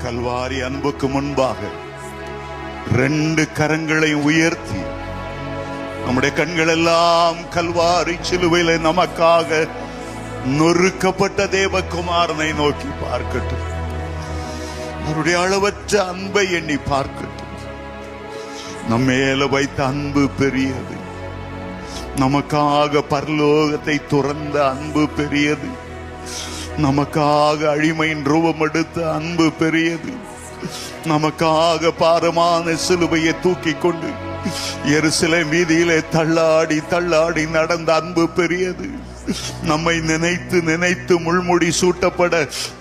கல்வாரி அன்புக்கு முன்பாக ரெண்டு கரங்களை உயர்த்தி நம்முடைய கண்கள் எல்லாம் கல்வாரி சிலுவையில நமக்காக நொறுக்கப்பட்ட தேவகுமாரனை நோக்கி பார்க்கட்டும். அவருடைய அளவற்ற அன்பை எண்ணி பார்க்கட்டும். நம்ம மேல வைத்த அன்பு பெரியது. நமக்காக பரலோகத்தை துறந்த அன்பு பெரியது. நமக்காக அழிமையின் ரூபம் எடுத்த அன்பு பெரியது. நமக்காக பாரமான சிலுவையை தூக்கி கொண்டு எருசலேம் வீதியிலே தள்ளாடி தள்ளாடி நடந்த அன்பு பெரியது. நம்மை நினைத்து நினைத்து முள்முடி சூட்டப்பட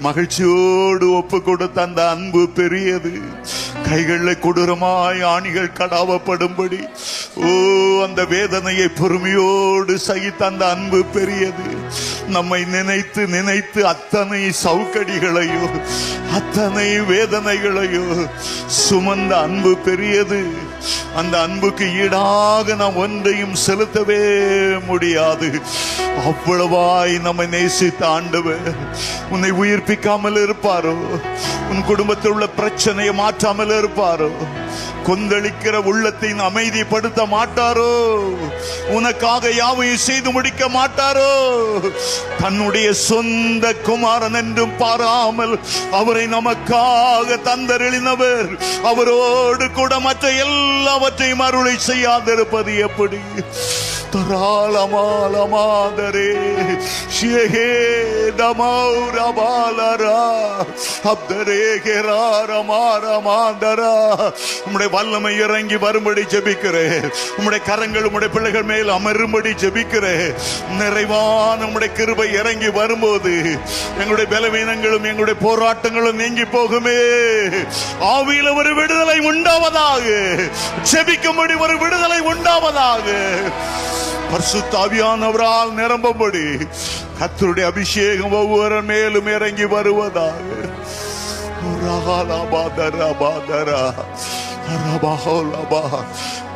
மகிழ்ச்சியோடு ஒப்பு கொடுத்த அந்த அன்பு பெரியது. கைகளில் கொடூரமாய் ஆணிகள் கடாவப்படும்படி அந்த வேதனையை பொறுமையோடு சகித்த அந்த அன்பு பெரியது. நம்மை நினைத்து நினைத்து அத்தனை சவுக்கடிகளையோ அத்தனை வேதனைகளையோ சுமந்த அன்பு பெரியது. அந்த அன்புக்கு ஈடாக நாம் ஒன்றையும் செலுத்தவே முடியாது. அவ்வளவாய் நம்மை நேசித்த ஆண்டவர் உன்னை உயிர்ப்பிக்காமல் இருப்பாரோ? உன் குடும்பத்தில் உள்ள பிரச்சனையை மாற்றாமல் இருப்பாரோ? கொந்தளிக்கிற உள்ளத்தை அமைதிப்படுத்த மாட்டாரோ? உனக்காக யாவையும் செய்து முடிக்க மாட்டாரோ? தன்னுடைய சொந்த குமாரன் என்றும் பாராமல் அவரை நமக்காக தந்தருளினவர் அவரோடு கூட மற்ற எல்லாவற்றையும் அருளை செய்யாதிருப்பது எப்படி? தராளமாலமாதரே ஷேஹே தமௌரபாலரா அப்தரே கெராரமாரமாதரா. உம்முடைய வல்லமை இறங்கி வரும்படி ஜெபிக்கிறேன். உம்முடைய கரங்கள் உம்முடைய பிள்ளைகள் மேல் அமரும்படி ஜெபிக்கிறேன். நிறைவான உம்முடைய கிருபை இறங்கி வரும்போது எங்களுடைய பலவீனங்களும் எங்களுடைய போராட்டங்களும் நீங்கி போகுமே. ஆவியில் ஒரு விடுதலை உண்டாவதாக. ஜெபிக்கும்படி ஒரு விடுதலை உண்டாவதாக. பரிசுத்த ஆவியானவரால் நிரம்பும்படி கர்த்தருடைய அபிஷேகம் ஒவ்வொரு மேலும் இறங்கி வருவதாக.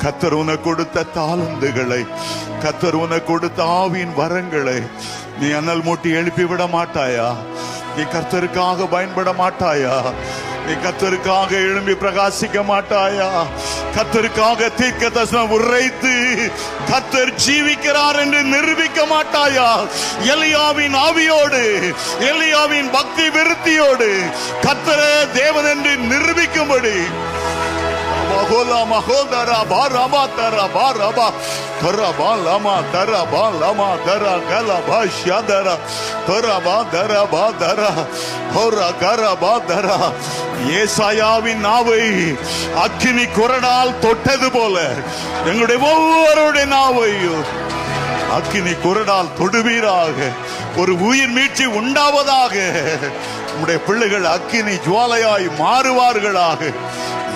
கர்த்தர் உனக்கு கொடுத்த தாளந்துகளை, கர்த்தர் உனக்கு கொடுத்த ஆவியின் வரங்களை நீ அனல் மூட்டி எழுப்பி விட மாட்டாயா? நீ கர்த்தருக்காக பயன்பட மாட்டாயா? நீ கர்த்தருக்காக எழும்பி பிரகாசிக்க மாட்டாயா? கர்த்தருக்காக தீர்க்கதரிசனம் உரைத்து கர்த்தர் ஜீவிக்கிறார் என்று நிரூபிக்க மாட்டாயா? எலியாவின் ஆவியோடு, எலியாவின் பக்தி விருத்தியோடு கர்த்தரே தேவன் என்று நிரூபிக்கும்படி ஏசாயாவின் நாவை அக்கினி குரடால் தொட்டது போல எங்களுடைய ஒவ்வொருடைய நாவையும் அக்கினி குரடால் தொடுவீராக. ஒரு உயிர் மீட்சி உண்டாவதாக. நம்முடைய பிள்ளைகள் அக்கினி ஜுவாலையாய் மாறுவார்களாக.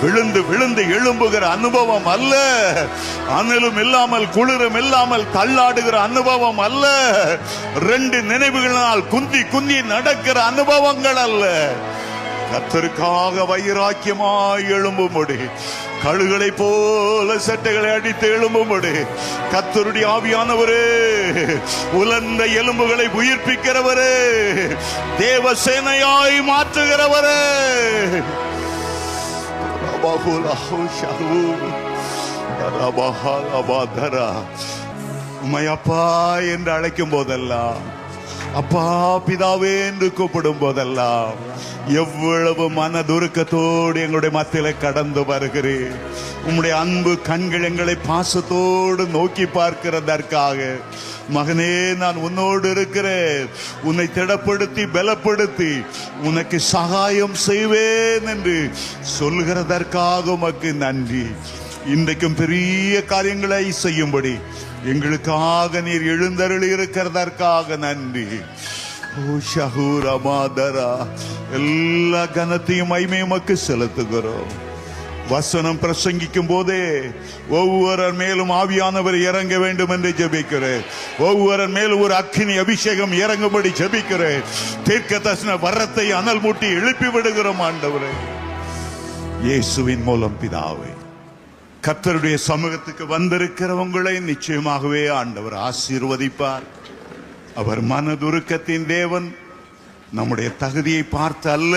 விழுந்து விழுந்து எழும்புகிற அனுபவம் அல்ல. அனலும் இல்லாமல் குளிரும் இல்லாமல் தள்ளாடுகிற அனுபவம் அல்ல. ரெண்டு நினைவுகளால் குந்தி குந்தி நடக்கிற அனுபவங்கள் அல்ல. கர்த்தருக்காக வைராக்கியமாய் எழும்பும்படி, கழுகளை போல சட்டைகளை அடித்து எழும்பும்படி கர்த்தருடைய ஆவியானவரே, உலர்ந்த எலும்புகளை உயிர்ப்பிக்கிறவரே, தேவசேனையாய் மாற்றுகிறவரே, உம்மை அப்பா என்று அழைக்கும் போதெல்லாம், அப்பா பிதாவே என்று கூப்பிடும் போதெல்லாம் எவ்வளவு மனதுருக்கத்தோடு எங்களுடைய மத்தியில கடந்து வருகிறேன். உம்முடைய அன்பு கண்கள் எங்களை பாசத்தோடு நோக்கி பார்க்கிறதற்காக மகனே நான் உன்னோடு இருக்கிறேன், உன்னை திடப்படுத்தி பலப்படுத்தி உனக்கு சகாயம் செய்வேன் என்று சொல்கிறதற்காக உமக்கு நன்றி. இன்றைக்கும் பெரிய காரியங்களை செய்யும்படி எங்களுக்காக நீர் எழுந்தருளி இருக்கிறதற்காக நன்றி. எல்லா கனத்தையும் மகிமையுமக்கு செலுத்துகிறோம். வசனம் பிரசங்கிக்கும் போதே ஒவ்வொரு மேலும் ஆவியானவர் இறங்க வேண்டும் என்று ஜெபிக்கிறேன். ஒவ்வொரு மேலும் ஒரு அக்கினி அபிஷேகம் இறங்கும்படி ஜெபிக்கிறேன். தீர்க்கதரிசன வரத்தை அனல் மூட்டி எழுப்பி விடுகிறோம் ஆண்டவரே, இயேசுவின் மூலம் பிதாவே. கர்த்தருடைய சமூகத்துக்கு வந்திருக்கிற உங்களை நிச்சயமாகவே ஆண்டவர் ஆசீர்வதிப்பார். அவர் மனதுருக்கத்தின் தேவன். நம்முடைய தகுதியை பார்த்து அல்ல,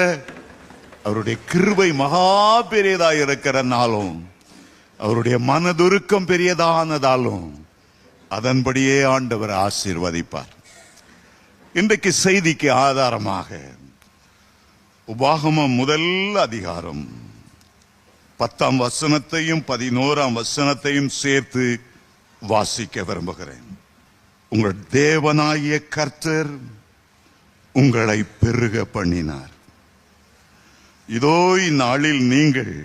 அவருடைய கிருபை மகா பெரியதாக இருக்கிறனாலும், அவருடைய மனதுருக்கம் பெரியதானதாலும் அதன்படியே ஆண்டவர் ஆசீர்வதிப்பார். இன்றைக்கு செய்திக்கு ஆதாரமாக உபாகமம் முதல் அதிகாரம் 10ஆம் வசனத்தையும் 11ஆம் வசனத்தையும் சேர்த்து வாசிக்க விரும்புகிறேன். உங்கள் தேவனாகிய கர்த்தர் உங்களை பெருக பண்ணினார். இதோ இந்நாளில் நீங்கள்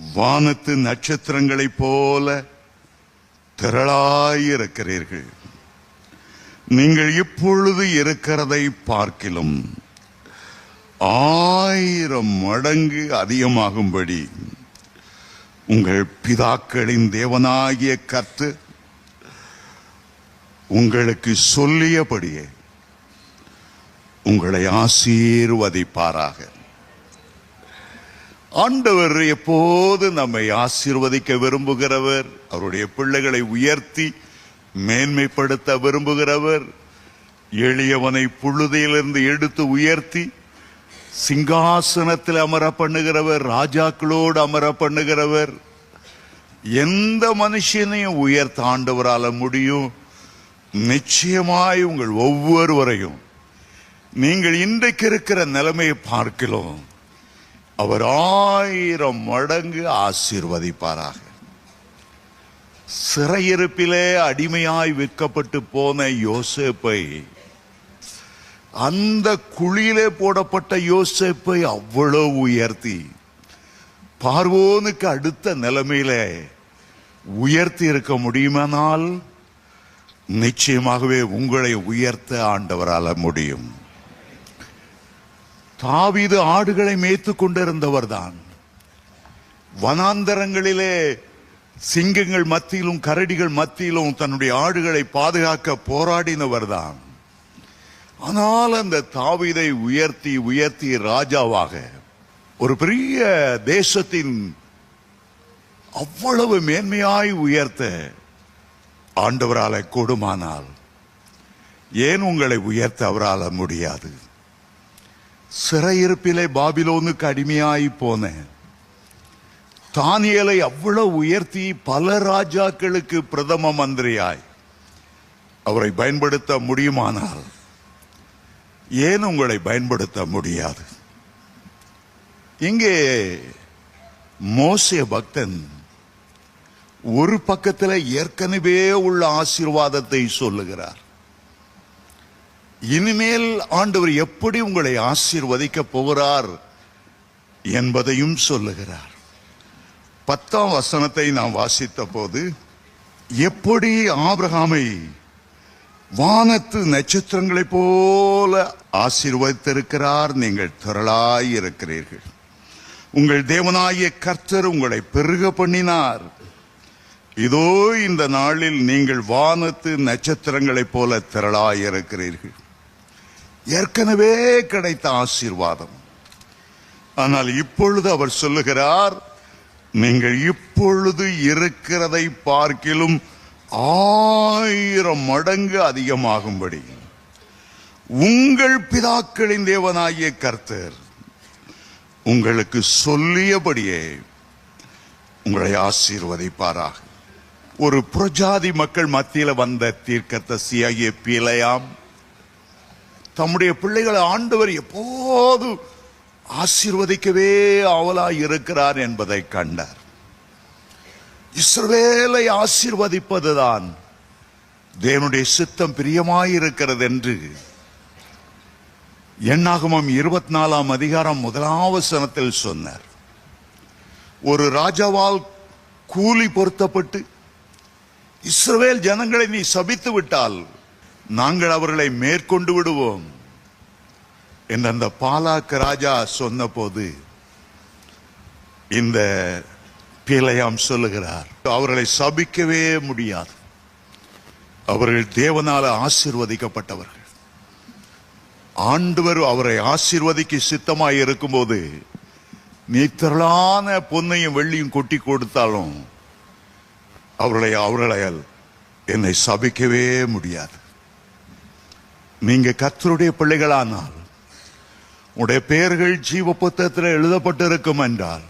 வானத்து நட்சத்திரங்களைப் போல திரளாயிருக்கிறீர்கள். நீங்கள் இப்பொழுது இருக்கிறதை பார்க்கிலும் 1000 மடங்கு அதிகமாகும்படி உங்கள் பிதாக்களின் தேவனாகிய கர்த்தர் உங்களுக்கு சொல்லியபடியே உங்களை ஆசீர்வதிப்பாராக. ஆண்டவர் எப்போது நம்மை ஆசீர்வதிக்க விரும்புகிறவர், அவருடைய பிள்ளைகளை உயர்த்தி மேன்மைப்படுத்த விரும்புகிறவர், எளியவனை புழுதியிலிருந்து எடுத்து உயர்த்தி சிங்காசனத்தில் அமர பண்ணுகிறவர், ராஜாக்களோடு அமர பண்ணுகிறவர். எந்த மனுஷனையும் உயர்த்த ஆண்டவரால முடியும். நிச்சயமாய் உங்கள் ஒவ்வொருவரையும் நீங்கள் இன்றைக்கு இருக்கிற நிலைமையை பார்க்கலாம் அவர் 1000 மடங்கு ஆசீர்வதிப்பாராக. சிறையிருப்பிலே அடிமையாய் விற்கப்பட்டு போன யோசேப்பை, அந்த குழியிலே போடப்பட்ட யோசேப்பை அவ்வளவு உயர்த்தி பார்வோனுக்கு அடுத்த நிலைமையில உயர்த்தி இருக்க முடியுமானால் நிச்சயமாகவே உங்களை உயர்த்த ஆண்டவரால முடியும். தாவீது ஆடுகளை மேய்த்து கொண்டிருந்தவர் தான். வனாந்தரங்களிலே சிங்கங்கள் மத்தியிலும் கரடிகள் மத்தியிலும் தன்னுடைய ஆடுகளை பாதுகாக்க போராடினவர் தான். ஆனால் அந்த தாவீதை உயர்த்தி உயர்த்தி ராஜாவாக ஒரு பெரிய தேசத்தின் அவ்வளவு மேன்மையாய் உயர்த்த ஆண்டவரால கூடுமானால் ஏன் உங்களை உயர்த்த அவரால முடியாது? சிறையிருப்பிலே பாபிலோனுக்கு அடிமையாய் போன தானியேலை அவ்வளவு உயர்த்தி பல ராஜாக்களுக்கு பிரதம மந்திரியாய் அவரை பயன்படுத்த முடியுமானால் ஏன் உங்களை பயன்படுத்த முடியாது? இங்கே மோசே பக்தன் ஒரு பக்கத்தில் ஏற்கனவே உள்ள ஆசீர்வாதத்தை சொல்லுகிறார். இனிமேல் ஆண்டவர் எப்படி உங்களை ஆசீர்வதிக்க போகிறார் என்பதையும் சொல்லுகிறார். 10ஆம் வசனத்தை நாம் வாசித்த போது, எப்படி ஆபிரகாமை வானத்து நட்சத்திரங்களைப் போல ஆசீர்வதித்திருக்கிறார், நீங்கள் திரளாய் இருக்கிறீர்கள். உங்கள் தேவனாகிய கர்த்தர் உங்களை பெருக பண்ணினார். இதோ இந்த நாளில் நீங்கள் வானத்து நட்சத்திரங்களைப் போல திரளாய் இருக்கிறீர்கள். ஏற்கனவே கிடைத்த ஆசீர்வாதம். ஆனால் இப்பொழுது அவர் சொல்லுகிறார், நீங்கள் இப்பொழுது இருக்கிறதை பார்க்கிலும் 1000 மடங்கு அதிகமாகும்படி உங்கள் பிதாக்களின் தேவனாகிய கர்த்தர் உங்களுக்கு சொல்லியபடியே உங்களை ஆசீர்வதிப்பாராக. ஒரு புறஜாதி மக்கள் மத்தியில் வந்த தீர்க்கதரிசியாகிய பிலேயாம் தம்முடைய பிள்ளைகளை ஆண்டவர் எப்போது ஆசீர்வதிக்கவே ஆவலாய் இருக்கிறார் என்பதை கண்டார். இஸ்ரவேலை ஆசீர்வதிப்பதுதான் தேவனுடைய சித்தம் பிரியமாயிருக்கிறது என்று எண்ணாகமம் 24ஆம் அதிகாரம் 1ஆம் வசனத்தில் சொன்னார். ஒரு ராஜாவால் கூலி பொருத்தப்பட்டு இஸ்ரவேல் ஜனங்களை நீ சபித்து விட்டால் நாங்கள் அவர்களை மேற்கொண்டு விடுவோம் என்று அந்த பாலாக் ராஜா சொன்ன போது இந்த பிலேயாம் சொல்லுகிறார், அவர்களை சபிக்கவே முடியாது. அவர்கள் தேவனால ஆசீர்வதிக்கப்பட்டவர்கள். ஆண்டவர் அவரை ஆசீர்வதிக்க சித்தமாய் இருக்கும்போது நீ திரளான பொன்னையும் வெள்ளியும் கொட்டி கொடுத்தாலும் அவர்களால் என்னை சபிக்கவே முடியாது. நீங்க கர்த்தருடைய பிள்ளைகளானால் உடைய பெயர்கள் ஜீவ புத்தகத்தில் எழுதப்பட்டிருக்கும் என்றால்,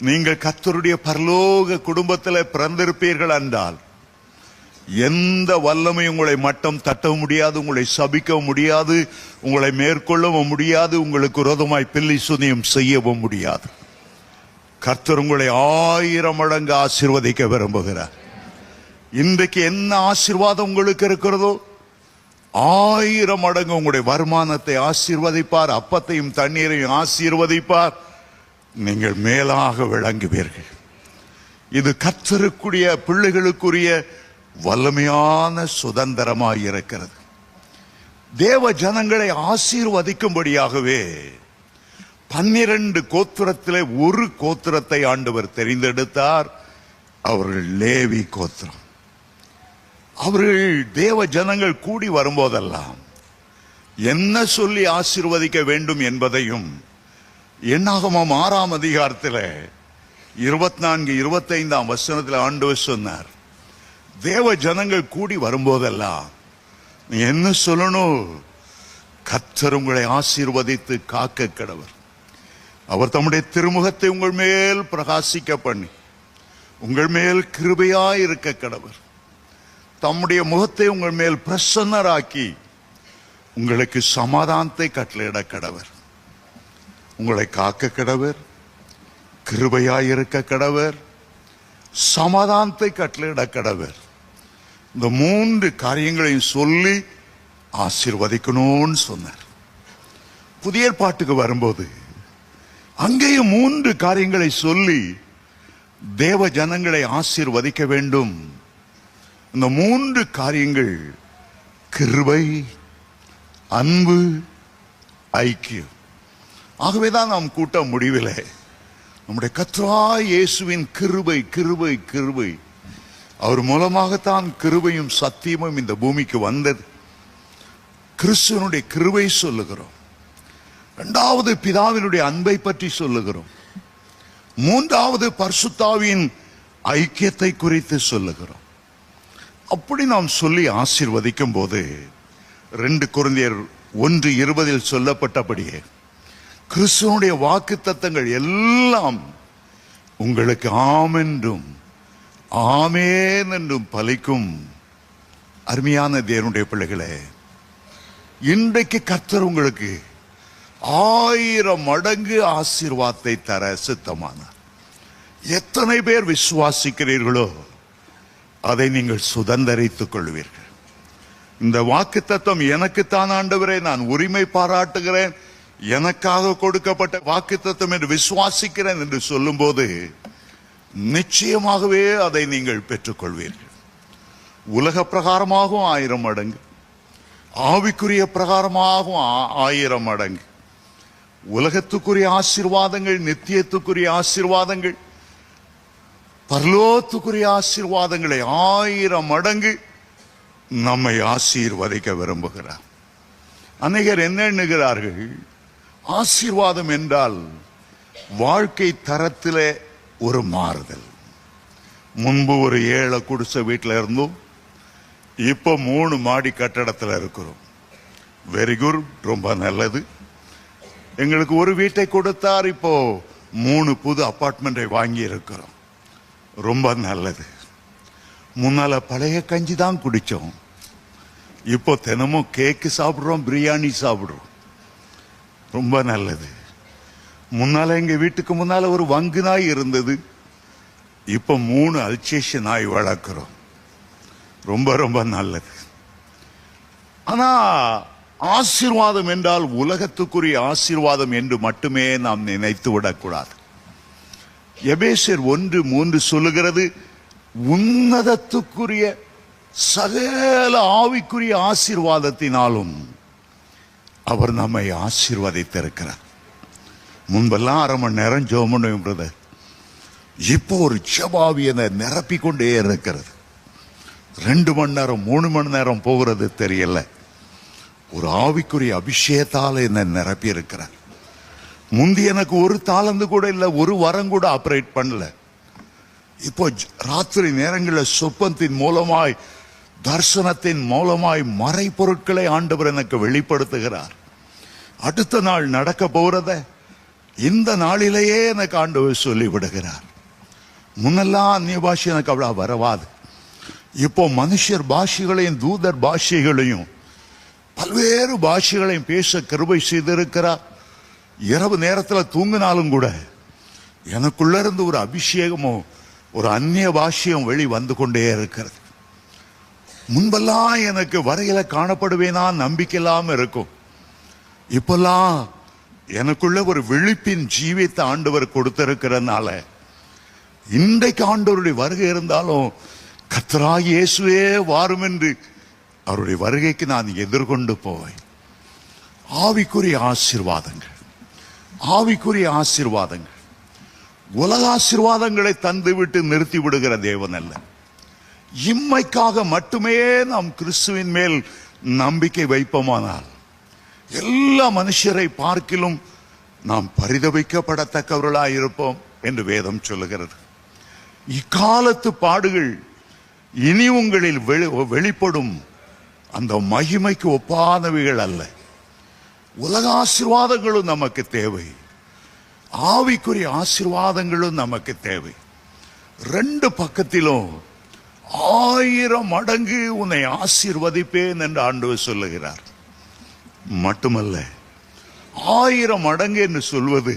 நீங்கள் கர்த்தருடைய பரலோக குடும்பத்தில் பிறந்திருப்பீர்கள் என்றால், எந்த வல்லமை உங்களை மட்டம் தட்ட முடியாது, உங்களை சபிக்க முடியாது, உங்களை மேற்கொள்ளவும் முடியாது, உங்களுக்கு விரோதமாய் பில்லி சுனியம் செய்யவும் முடியாது. கர்த்தர் உங்களை 1000 மடங்கு ஆசீர்வதிக்க விரும்புகிறார். இன்றைக்கு என்ன ஆசீர்வாதம் உங்களுக்கு இருக்கிறதோ 1000 மடங்கு உங்களுடைய வருமானத்தை ஆசீர்வதிப்பார், அப்பத்தையும் தண்ணீரையும் ஆசீர்வதிப்பார். நீங்கள் மேலாக விளங்குவீர்கள். இது கர்த்தருக்குரிய பிள்ளைகளுக்குரிய வல்லமையான சுதந்திரமாய் இருக்கிறது. தேவ ஜனங்களை ஆசீர்வதிக்கும்படியாகவே 12 கோத்திரத்திலே ஒரு கோத்திரத்தை ஆண்டவர் தெரிந்தெடுத்தார். அவர்கள் லேவி கோத்திரம். அவர்கள் தேவ ஜனங்கள் கூடி வரும்போதெல்லாம் என்ன சொல்லி ஆசீர்வதிக்க வேண்டும் என்பதையும் என்னாகமம் 6ஆம் அதிகாரத்தில் 24-25 வசனத்தில் ஆண்டவர் சொன்னார். தேவ ஜனங்கள் கூடி வரும்போதெல்லாம் நீ என்ன சொல்லணும்? கர்த்தர் உங்களை ஆசீர்வதித்து காக்க கடவர். அவர் தம்முடைய திருமுகத்தை உங்கள் மேல் பிரகாசிக்க பண்ணி உங்கள் மேல் கிருபையாய் இருக்க கடவர். தம்முடைய முகத்தை உங்கள் மேல் பிரசன்னராக்கி உங்களுக்கு சமாதானத்தை கட்டளையிட கடவர். உங்களை காக்க கடவர், கிருபையாய் இருக்க கடவர், சமாதானத்தை கட்டளையிட கடவர். இந்த 3 காரியங்களையும் சொல்லி ஆசீர்வதிக்கணும்னு சொன்னார். புதிய ஏற்பாட்டுக்கு வரும்போது அங்கேயும் 3 காரியங்களை சொல்லி தேவ ஜனங்களை ஆசீர்வதிக்க வேண்டும். இந்த 3 காரியங்கள் கிருபை, அன்பு, ஐக்கியம். ஆகவேதான் நாம் கூட்ட முடிவிலே நம்முடைய கர்த்தராகிய இயேசுவின் கிருபை கிருபை கிருபை, அவர் மூலமாகத்தான் கிருபையும் சத்தியமும் இந்த பூமிக்கு வந்தது. கிறிஸ்துவனுடைய கிருபை சொல்லுகிறோம். 2வது பிதாவினுடைய அன்பை பற்றி சொல்லுகிறோம். 3வது பரிசுத்தாவின் ஐக்கியத்தை குறித்து சொல்லுகிறோம். அப்படி நாம் சொல்லி ஆசீர்வதிக்கும் போது 2 கொரிந்தியர் 1:20 சொல்லப்பட்டபடியே கிறிஸ்துவனுடைய வாக்குத்தத்தங்கள் எல்லாம் உங்களுக்கு ஆமென்றும் ஆமேன் என்றும் பலிக்கும். அருமையான தேவனுடைய பிள்ளைகளே, இன்றைக்கு கர்த்தர் உங்களுக்கு 1000 மடங்கு ஆசீர்வாதத்தை தர சித்தமானார். எத்தனை பேர் விசுவாசிக்கிறீர்களோ அதை நீங்கள் சுதந்தரித்துக் கொள்வீர்கள். இந்த வாக்குத்தத்தம் எனக்குத்தான் ஆண்டவரே, நான் உரிமை பாராட்டுகிறேன், எனக்காக கொடுக்கப்பட்ட வாக்குத்தத்தம் என்று விசுவாசிக்கிறேன் என்று சொல்லும் போது நிச்சயமாகவே அதை நீங்கள் பெற்றுக்கொள்வீர்கள். உலக பிரகாரமாகவும் 1000 மடங்கு, ஆவிக்குரிய பிரகாரமாகவும் 1000 மடங்கு. உலகத்துக்குரிய ஆசீர்வாதங்கள், நித்தியத்துக்குரிய ஆசீர்வாதங்கள், பரலோகத்துக்குரிய ஆசீர்வாதங்களை 1000 மடங்கு நம்மை ஆசீர்வதிக்க விரும்புகிறார். அநேகர் என்ன எண்ணுகிறார்கள்? ஆசீர்வாதம் என்றால் வாழ்க்கை தரத்திலே ஒரு மாறுதல். முன்பு ஒரு 7 குடிசை வீட்டில் இருந்தோம், இப்போ 3 மாடி கட்டடத்தில் இருக்கிறோம். வெரி குட், ரொம்ப நல்லது. எங்களுக்கு ஒரு வீட்டை கொடுத்தார், இப்போ 3 புது அபார்ட்மெண்டை வாங்கி இருக்கிறோம். ரொம்ப நல்லது. முன்னால பழைய கஞ்சி தான் குடிச்சோம், இப்போ தினமும் கேக்கு சாப்பிடுறோம், பிரியாணி சாப்பிடுறோம். ரொம்ப நல்லது. முன்னால எங்க வீட்டுக்கு முன்னால ஒரு வங்கு நாய் இருந்தது, இப்போ 3 அல்சேஷன் நாய் வளர்க்கிறோம். ரொம்ப ரொம்ப நல்லது. ஆனா ஆசீர்வாதம் என்றால் உலகத்துக்குரிய ஆசீர்வாதம் என்று மட்டுமே நாம் நினைத்து விடக்கூடாது. எபேசியர் 1:3 சொல்லுகிறது, உன்னதத்துக்குரிய சகல ஆவிக்குரிய ஆசீர்வாதத்தினாலும் அவர் நம்மை ஆசீர்வதித்திருக்கிறார். முன்பெல்லாம் 1/2 மணி நேரம் ஜெபம் பண்ணுவோம் பிரதர், இப்போ ஒரு ஜெபாவியனை நிரப்பிக் கொண்டே இருக்கிறது. 2 மணி நேரம் 3 மணி நேரம் போகிறது தெரியல. ஒரு ஆவிக்குரிய அபிஷேகத்தால் என்ன நிரப்பி இருக்கிறார். முந்தி எனக்கு ஒரு தாளந்து கூட இல்லை, ஒரு வரம் கூட ஆபரேட் பண்ணல. இப்போ ராத்திரி நேரங்களில் சொப்பனத்தின் மூலமாய், தரிசனத்தின் மூலமாய் மறைபொருட்களை ஆண்டவர் எனக்கு வெளிப்படுத்துகிறார். அடுத்த நாள் நடக்க போறத இந்த நாளிலேயே எனக்கு ஆண்டவர் சொல்லி விடுகிறார். முன்னெல்லாம் அந்நிய பாஷை எனக்கு அவ்வளவு வரவாது. இப்போ மனுஷர் பாஷைகளையும் தூதர் பாஷைகளையும் பல்வேறு பாஷைகளையும் பேச கிருபை செய்திருக்கிறார். இரவு நேரத்தில் தூங்கினாலும் கூட எனக்குள்ள இருந்து ஒரு அபிஷேகமும் ஒரு அந்நிய பாஷையும் வெளி வந்து கொண்டே இருக்கிறது. முன்பெல்லாம் எனக்கு வரையில காணப்படுவேனா நம்பிக்கை இல்லாம இருக்கும். இப்பெல்லாம் எனக்குள்ள ஒரு விழிப்பின் ஜீவித்த ஆண்டவர் கொடுத்திருக்கிறதுனால இன்றைக்கு ஆண்டவருடைய வருகை இருந்தாலும் கர்த்தராகிய இயேசுவே வாரும் என்று அவருடைய வருகைக்கு நான் எதிர்கொண்டு போவேன். ஆவிக்குரிய ஆசீர்வாதங்கள், ஆவிக்குரிய ஆசீர்வாதங்கள் உலக ஆசீர்வாதங்களை தந்துவிட்டு நிறுத்தி விடுகிற தேவன் அல்ல. இம்மைக்காக மட்டுமே நாம் கிறிஸ்துவின் மேல் நம்பிக்கை வைப்போமானால் எல்லா மனுஷரை பார்க்கிலும் நாம் பரிதபிக்கப்படத்தக்கவர்களாய் இருப்போம் என்று வேதம் சொல்லுகிறது. இக்காலத்து பாடுகள் இனி உங்களில் வெளிப்படும் அந்த மகிமைக்கு ஒப்பானவைகள் அல்ல. உலக ஆசீர்வாதங்களும் நமக்கு தேவை, ஆவிக்குரிய ஆசீர்வாதங்களும் நமக்கு தேவை. ரெண்டு பக்கத்திலும் 1000 மடங்கு உன்னை ஆசீர்வதிப்பேன் என்று ஆண்டவர் சொல்லுகிறார். மட்டுமல்ல, 1000 மடங்கு என்று சொல்வது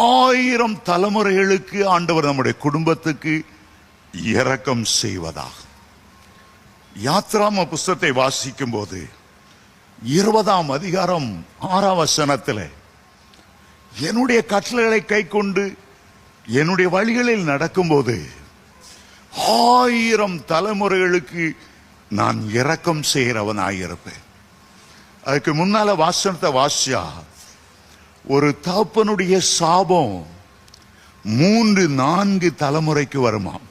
1000 தலைமுறைகளுக்கு ஆண்டவர் நம்முடைய குடும்பத்துக்கு இரக்கம் செய்வதாகும். யாத்ராம புஸ்தகத்தை வாசிக்கும் போது 20ஆம் அதிகாரம் 6ஆம் வசனத்தில் என்னுடைய கட்டளைகளை கை கொண்டு என்னுடைய வழிகளில் நடக்கும்போது 1000 தலைமுறைகளுக்கு நான் இரக்கம் செய்கிறவனாயிருப்பேன். அதுக்கு முன்னால வாசனத்தை வாசியா ஒரு தகப்பனுடைய சாபம் 3-4 தலைமுறைக்கு வருமாம்.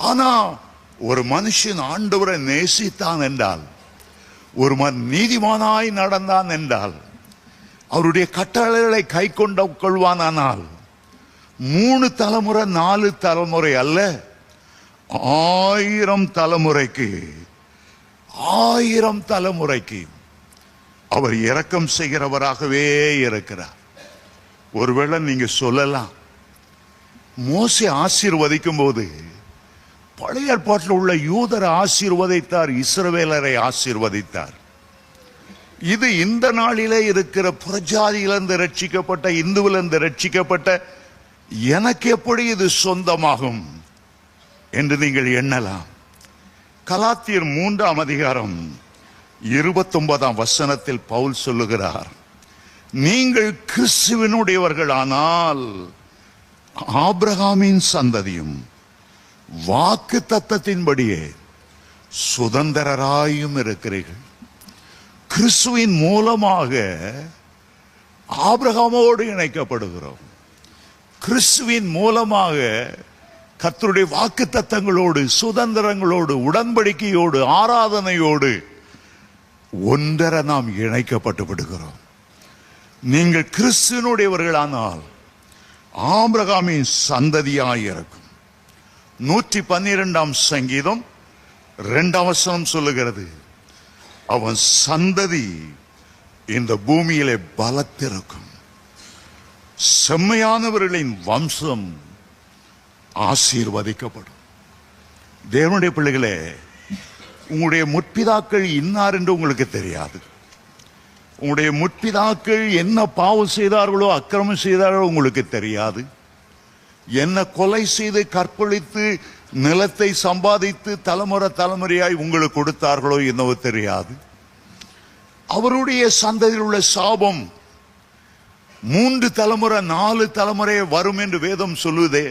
ஆனா ஒரு மனுஷன் ஆண்டவரை நேசித்தான் என்றால், ஒரு நீதிமானாய் நடந்தான் என்றால், அவருடைய கட்டளைகளை கை கொள்வானால் 3 தலைமுறை 4 தலைமுறை அல்ல, 1000 தலைமுறைக்கு 1000 தலைமுறைக்கு அவர் இரக்கம் செய்கிறவராகவே இருக்கிறார். ஒருவேளை நீங்க சொல்லலாம், மோசே ஆசீர்வதிக்கும் போது பழைய ஏற்பாட்டில் உள்ள யூதரை ஆசீர்வதித்தார், இஸ்ரவேலரை ஆசீர்வதித்தார். இது இந்த நாளிலே இருக்கிற புறஜாதியிலிருந்து ரட்சிக்கப்பட்ட, இந்துவிலிருந்து ரட்சிக்கப்பட்ட எனக்கு எப்படி இது சொந்தமாகும் என்று நீங்கள் எண்ணலாம். கலாத்தியர் 3ஆம் அதிகாரம் 29ஆம் வசனத்தில் பவுல் சொல்லுகிறார், நீங்கள் கிறிஸ்துவினுடையவர்களானால் ஆபிரகாமின் சந்ததியும் வாக்கு தத்தத்தின்படியே சுதந்திரராயும் இருக்கிறீர்கள். கிறிஸ்துவின் மூலமாக ஆபிரகாமோடு இணைக்கப்படுகிறோம். கிறிஸ்துவின் மூலமாக கர்த்தருடைய வாக்கு தத்தங்களோடு, சுதந்திரங்களோடு, உடன்படிக்கையோடு, ஆராதனையோடு ஒன்றரை நாம் இணைக்கப்பட்டு விடுகிறோம். நீங்கள் கிறிஸ்துவினுடையவர்களானால் ஆபிரகாமின் சந்ததியாயிருக்கும். 112ஆம் சங்கீதம் 2ஆம் வசனம் சொல்லுகிறது, அவன் சந்ததி இந்த பூமியிலே பலத்திருக்கும். செம்மையானவர்களின் வம்சம் ஆசீர்வதிக்கப்படும். தேவனுடைய பிள்ளைகளே, உங்களுடைய முற்பிதாக்கள் இன்னார் என்று உங்களுக்கு தெரியாது. உங்களுடைய முற்பிதாக்கள் என்ன பாவம் செய்தார்களோ, அக்கிரமம் செய்தார்களோ உங்களுக்கு தெரியாது. என்ன கொலை செய்து கற்பழித்து நிலத்தை சம்பாதித்து தலைமுறை தலைமுறையாய் உங்களுக்கு கொடுத்தார்களோ என்னவோ தெரியாது. அவருடைய சந்ததியில் உள்ள சாபம் 3 தலைமுறை 4 தலைமுறை வரும் என்று வேதம் சொல்லுதே,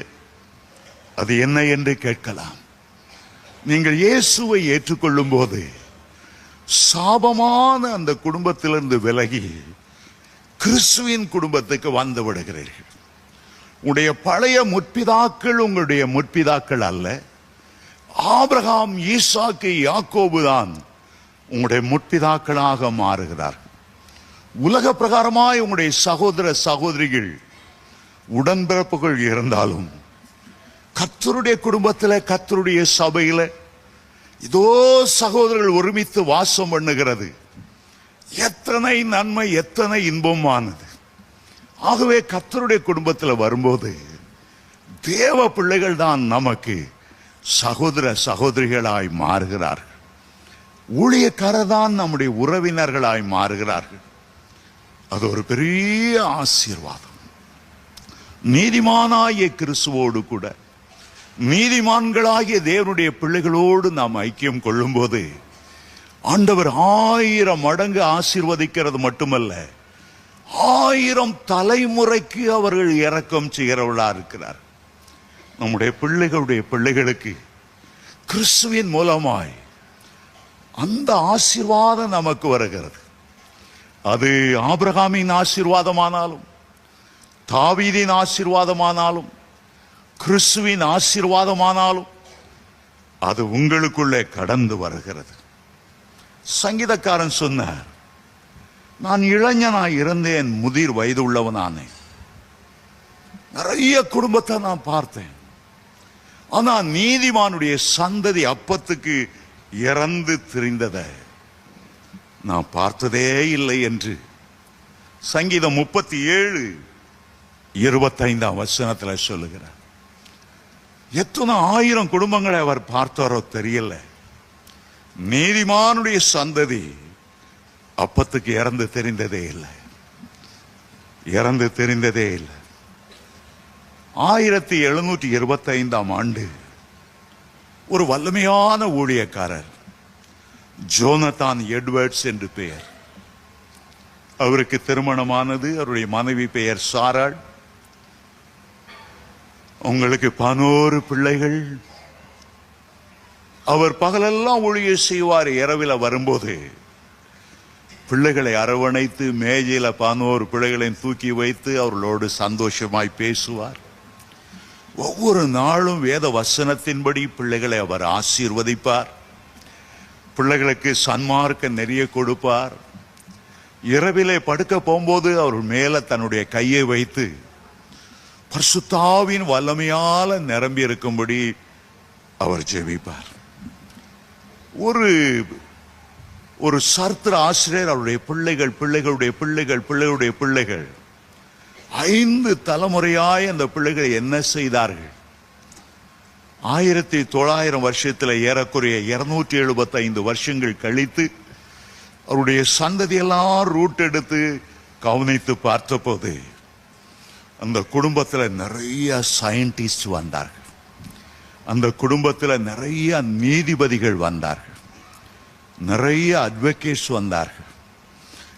அது என்ன என்று கேட்கலாம். நீங்கள் இயேசுவை ஏற்றுக்கொள்ளும் போது சாபமான அந்த குடும்பத்திலிருந்து விலகி கிறிஸ்துவின் குடும்பத்துக்கு வந்து விடுகிறீர்கள். உங்களுடைய பழைய முற்பிதாக்கள் உங்களுடைய முற்பிதாக்கள் அல்ல. ஆபிரகாம், ஈசாக்கு, யாக்கோபு தான் உங்களுடைய முற்பிதாக்களாக மாறுகிறார்கள். உலக பிரகாரமாய் உங்களுடைய சகோதர சகோதரிகள் உடன்பிறப்புகள் இருந்தாலும் கர்த்தருடைய குடும்பத்தில், கர்த்தருடைய சபையில் இதோ சகோதரர்கள் ஒருமித்து வாசம் பண்ணுகிறது. எத்தனை நன்மை, எத்தனை இன்பமானது. ஆகவே கர்த்தருடைய குடும்பத்தில் வரும்போது தேவ பிள்ளைகள் தான் நமக்கு சகோதர சகோதரிகளாய் மாறுகிறார்கள். ஊழியக்காரர் தான் நம்முடைய உறவினர்களாய் மாறுகிறார்கள். அது ஒரு பெரிய ஆசீர்வாதம். நீதிமானாகிய கிறிஸ்துவோடு கூட நீதிமான்களாகிய தேவனுடைய பிள்ளைகளோடு நாம் ஐக்கியம் கொள்ளும் போது ஆண்டவர் 1000 மடங்கு ஆசீர்வதிக்கிறது மட்டுமல்ல, 1000 தலைமுறைக்கு அவர்கள் இரக்கம் செய்கிறவர்களா இருக்கிறார். நம்முடைய பிள்ளைகளுடைய பிள்ளைகளுக்கு கிறிஸ்துவின் மூலமாய் அந்த ஆசீர்வாதம் நமக்கு வருகிறது. அது ஆபிரகாமின் ஆசீர்வாதமானாலும், தாவீதின் ஆசீர்வாதமானாலும், கிறிஸ்துவின் ஆசீர்வாதமானாலும் அது உங்களுக்குள்ளே கடந்து வருகிறது. சங்கீதக்காரன் சொன்னார், நான் இளைஞனாய் இருந்தேன், முதிர் வயது உள்ளவனானேன். நிறைய குடும்பத்தை நான் பார்த்தேன். ஆனா நீதிமானுடைய சந்ததி அப்பத்துக்கு இறந்து திரிந்ததை நான் பார்த்ததே இல்லை என்று சங்கீதம் 37:25 சொல்லுகிறார். எத்தனை 1000 குடும்பங்களை அவர் பார்த்தாரோ தெரியல. நீதிமானுடைய சந்ததி அப்பத்துக்கு இறந்து தெரிந்ததே இல்லை. 1725 ஒரு வல்லமையான ஊழியக்காரர் ஜோனதான் எட்வர்ட்ஸ் என்று பெயர். அவருக்கு திருமணமானது. அவருடைய மனைவி பெயர் சாராள். உங்களுக்கு 11 பிள்ளைகள். அவர் பகலெல்லாம் ஊழியம் செய்வார். இரவில் வரும்போது பிள்ளைகளை அரவணைத்து மேஜையில 11 பிள்ளைகளையும் தூக்கி வைத்து அவர்களோடு சந்தோஷமாய் பேசுவார். ஒவ்வொரு நாளும் வேத வசனத்தின்படி பிள்ளைகளை அவர் ஆசீர்வதிப்பார். பிள்ளைகளுக்கு சன்மார்க்க நிறைய கொடுப்பார். இரவிலே படுக்க போகும்போது அவர் மேல தன்னுடைய கையை வைத்து பரிசுத்தாவின் வல்லமையால நிரம்பி இருக்கும்படி அவர் ஜெபிப்பார். ஒரு சரித்திர ஆசிரியர் அவருடைய பிள்ளைகள் 5 தலைமுறையாய் அந்த பிள்ளைகள் என்ன செய்தார்கள்? 1900 வருஷத்தில் ஏறக்குறைய 275 வருஷங்கள் கழித்து அவருடைய சந்ததியெல்லாம் ரூட் எடுத்து கவனித்து பார்த்தபோது அந்த குடும்பத்தில் நிறைய சயின்டிஸ்ட் வந்தார்கள். அந்த குடும்பத்தில் நிறைய நீதிபதிகள் வந்தார்கள். நிறைய அட்வொகேட்ஸ் வந்தார்கள்.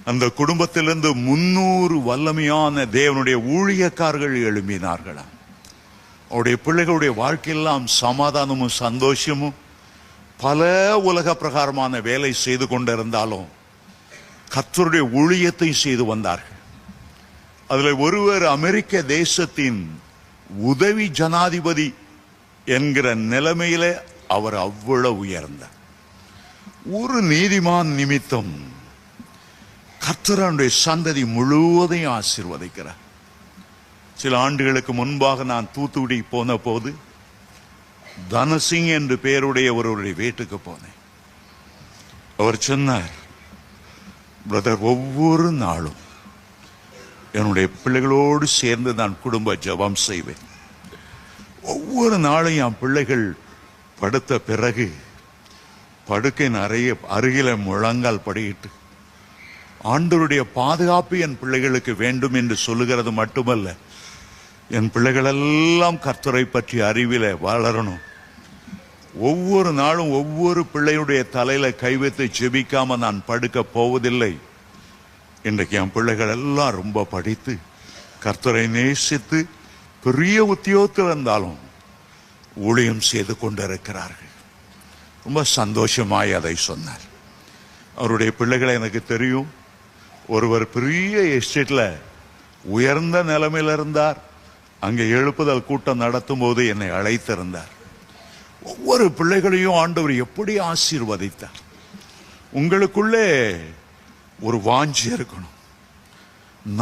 அந்த குடும்பத்திலிருந்து 300 வல்லமையான தேவனுடைய ஊழியக்காரர்கள் எழும்பினார்களாம். அவருடைய பிள்ளைகளுடைய வாழ்க்கையெல்லாம் சமாதானமும் சந்தோஷமும், பல உலக பிரகாரமான வேலை செய்து கொண்டிருந்தாலும் கர்த்தருடைய ஊழியத்தை செய்து வந்தார்கள். அதில் ஒருவர் அமெரிக்க தேசத்தின் உதவி ஜனாதிபதி என்கிற நிலைமையில அவர் அவ்வளவு உயர்ந்தார். ஒரு நீதிமான் நிமித்தம் கர்த்தருடைய சந்ததி முழுவதையும் ஆசீர்வதிக்கிறார். சில ஆண்டுகளுக்கு முன்பாக நான் தூத்துக்குடி போன போது தனசிங் என்று பெயருடைய ஒருவருடைய வீட்டுக்கு போனேன். அவர் சொன்னார், பிரதர், ஒவ்வொரு நாளும் என்னுடைய பிள்ளைகளோடு சேர்ந்து நான் குடும்ப ஜெபம் செய்வேன். ஒவ்வொரு நாளும் என் பிள்ளைகள் படுத்த பிறகு படுக்கை நிறைய அருகில முழங்கால் படியிட்டு ஆண்டவருடைய பாதுகாப்பு என் பிள்ளைகளுக்கு வேண்டும் என்று சொல்லுகிறது மட்டுமல்ல, என் பிள்ளைகள் எல்லாம் கர்த்தரை பற்றி அறிவில வளரணும். ஒவ்வொரு நாளும் ஒவ்வொரு பிள்ளையுடைய தலையில கை வைத்து ஜெபிக்காம நான் படுக்க போவதில்லை. இன்றைக்கு என் பிள்ளைகள் எல்லாம் ரொம்ப படித்து கர்த்தரை நேசித்து பெரிய உத்தியோகத்தில் இருந்தாலும் ஊழியம் செய்து கொண்டிருக்கிறார்கள். ரொம்ப சந்தோஷமாய் அதை சொன்னார். அவருடைய பிள்ளைகளை எனக்கு தெரியும். ஒருவர் பெரிய எஸ்டேட்ல உயர்ந்த நிலைமையில் இருந்தார். அங்கே எழுப்புதல் கூட்டம் நடத்தும் போது என்னை அழைத்திருந்தார். ஒவ்வொரு பிள்ளைகளையும் ஆண்டவர் எப்படி ஆசீர்வதித்தார். உங்களுக்குள்ளே ஒரு வாஞ்சி இருக்கணும்.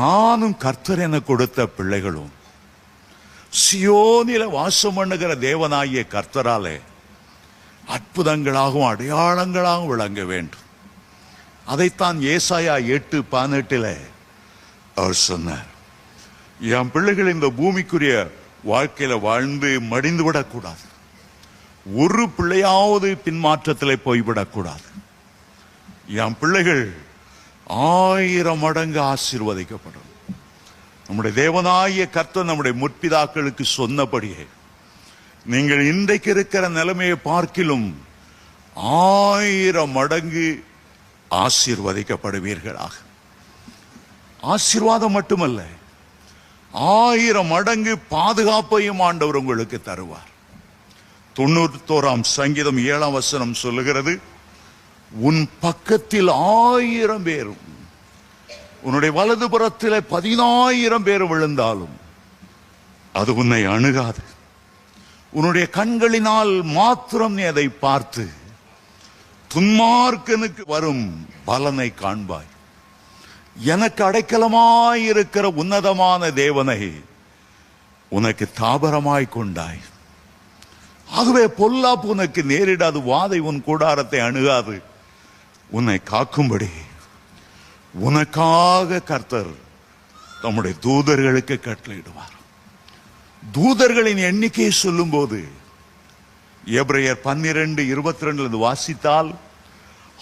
நானும் கர்த்தர் என கொடுத்த பிள்ளைகளும் சியோனில வாசம் பண்ணுகிற தேவனாகிய கர்த்தராலே அற்புதங்களாகவும் அடையாளங்களாகவும் விளங்க வேண்டும். அதைத்தான் ஏசாயா 8:18 அவர் சொன்னார். என் பிள்ளைகள் இந்த பூமிக்குரிய வாழ்க்கையில வாழ்ந்து மடிந்து விடக்கூடாது. ஒரு பிள்ளையாவது பின்மாற்றத்தில் போய்விடக்கூடாது. என் பிள்ளைகள் 1000 மடங்கு ஆசீர்வதிக்கப்படும். நம்முடைய தேவனாகிய கர்த்தர் நம்முடைய முற்பிதாக்களுக்கு சொன்னபடியே நீங்கள் இன்றைக்கு இருக்கிற நிலைமையை பார்க்கிலும் 1000 மடங்கு ஆசீர்வதிக்கப்படுவீர்களாக. ஆசீர்வாதம் மட்டுமல்ல, 1000 மடங்கு பாதுகாப்பையும் ஆண்டவர் உங்களுக்கு தருவார். 91ஆம் சங்கீதம் 7ஆம் வசனம் சொல்லுகிறது, உன் பக்கத்தில் 1000 பேரும் உன்னுடைய வலது புறத்தில் 10,000 பேர் விழுந்தாலும் அது உன்னை அணுகாது. உன்னுடைய கண்களினால் மாத்திரம் நீ அதை பார்த்து துன்மார்க்கனுக்கு வரும் பலனை காண்பாய். எனக்கு அடைக்கலமாயிருக்கிற உன்னதமான தேவனை உனக்கு தாபரமாய் கொண்டாய். ஆகவே பொல்லாப்பு உனக்கு நேரிடாது, வாதை உன் கூடாரத்தை அணுகாது. உன்னை காக்கும்படி உனக்காக கர்த்தர் தம்முடைய தூதர்களுக்கு கட்டளையிடுவார். தூதர்களின் எண்ணிக்கையை சொல்லும் போது எபிரேயர் 12:22 வாசித்தால்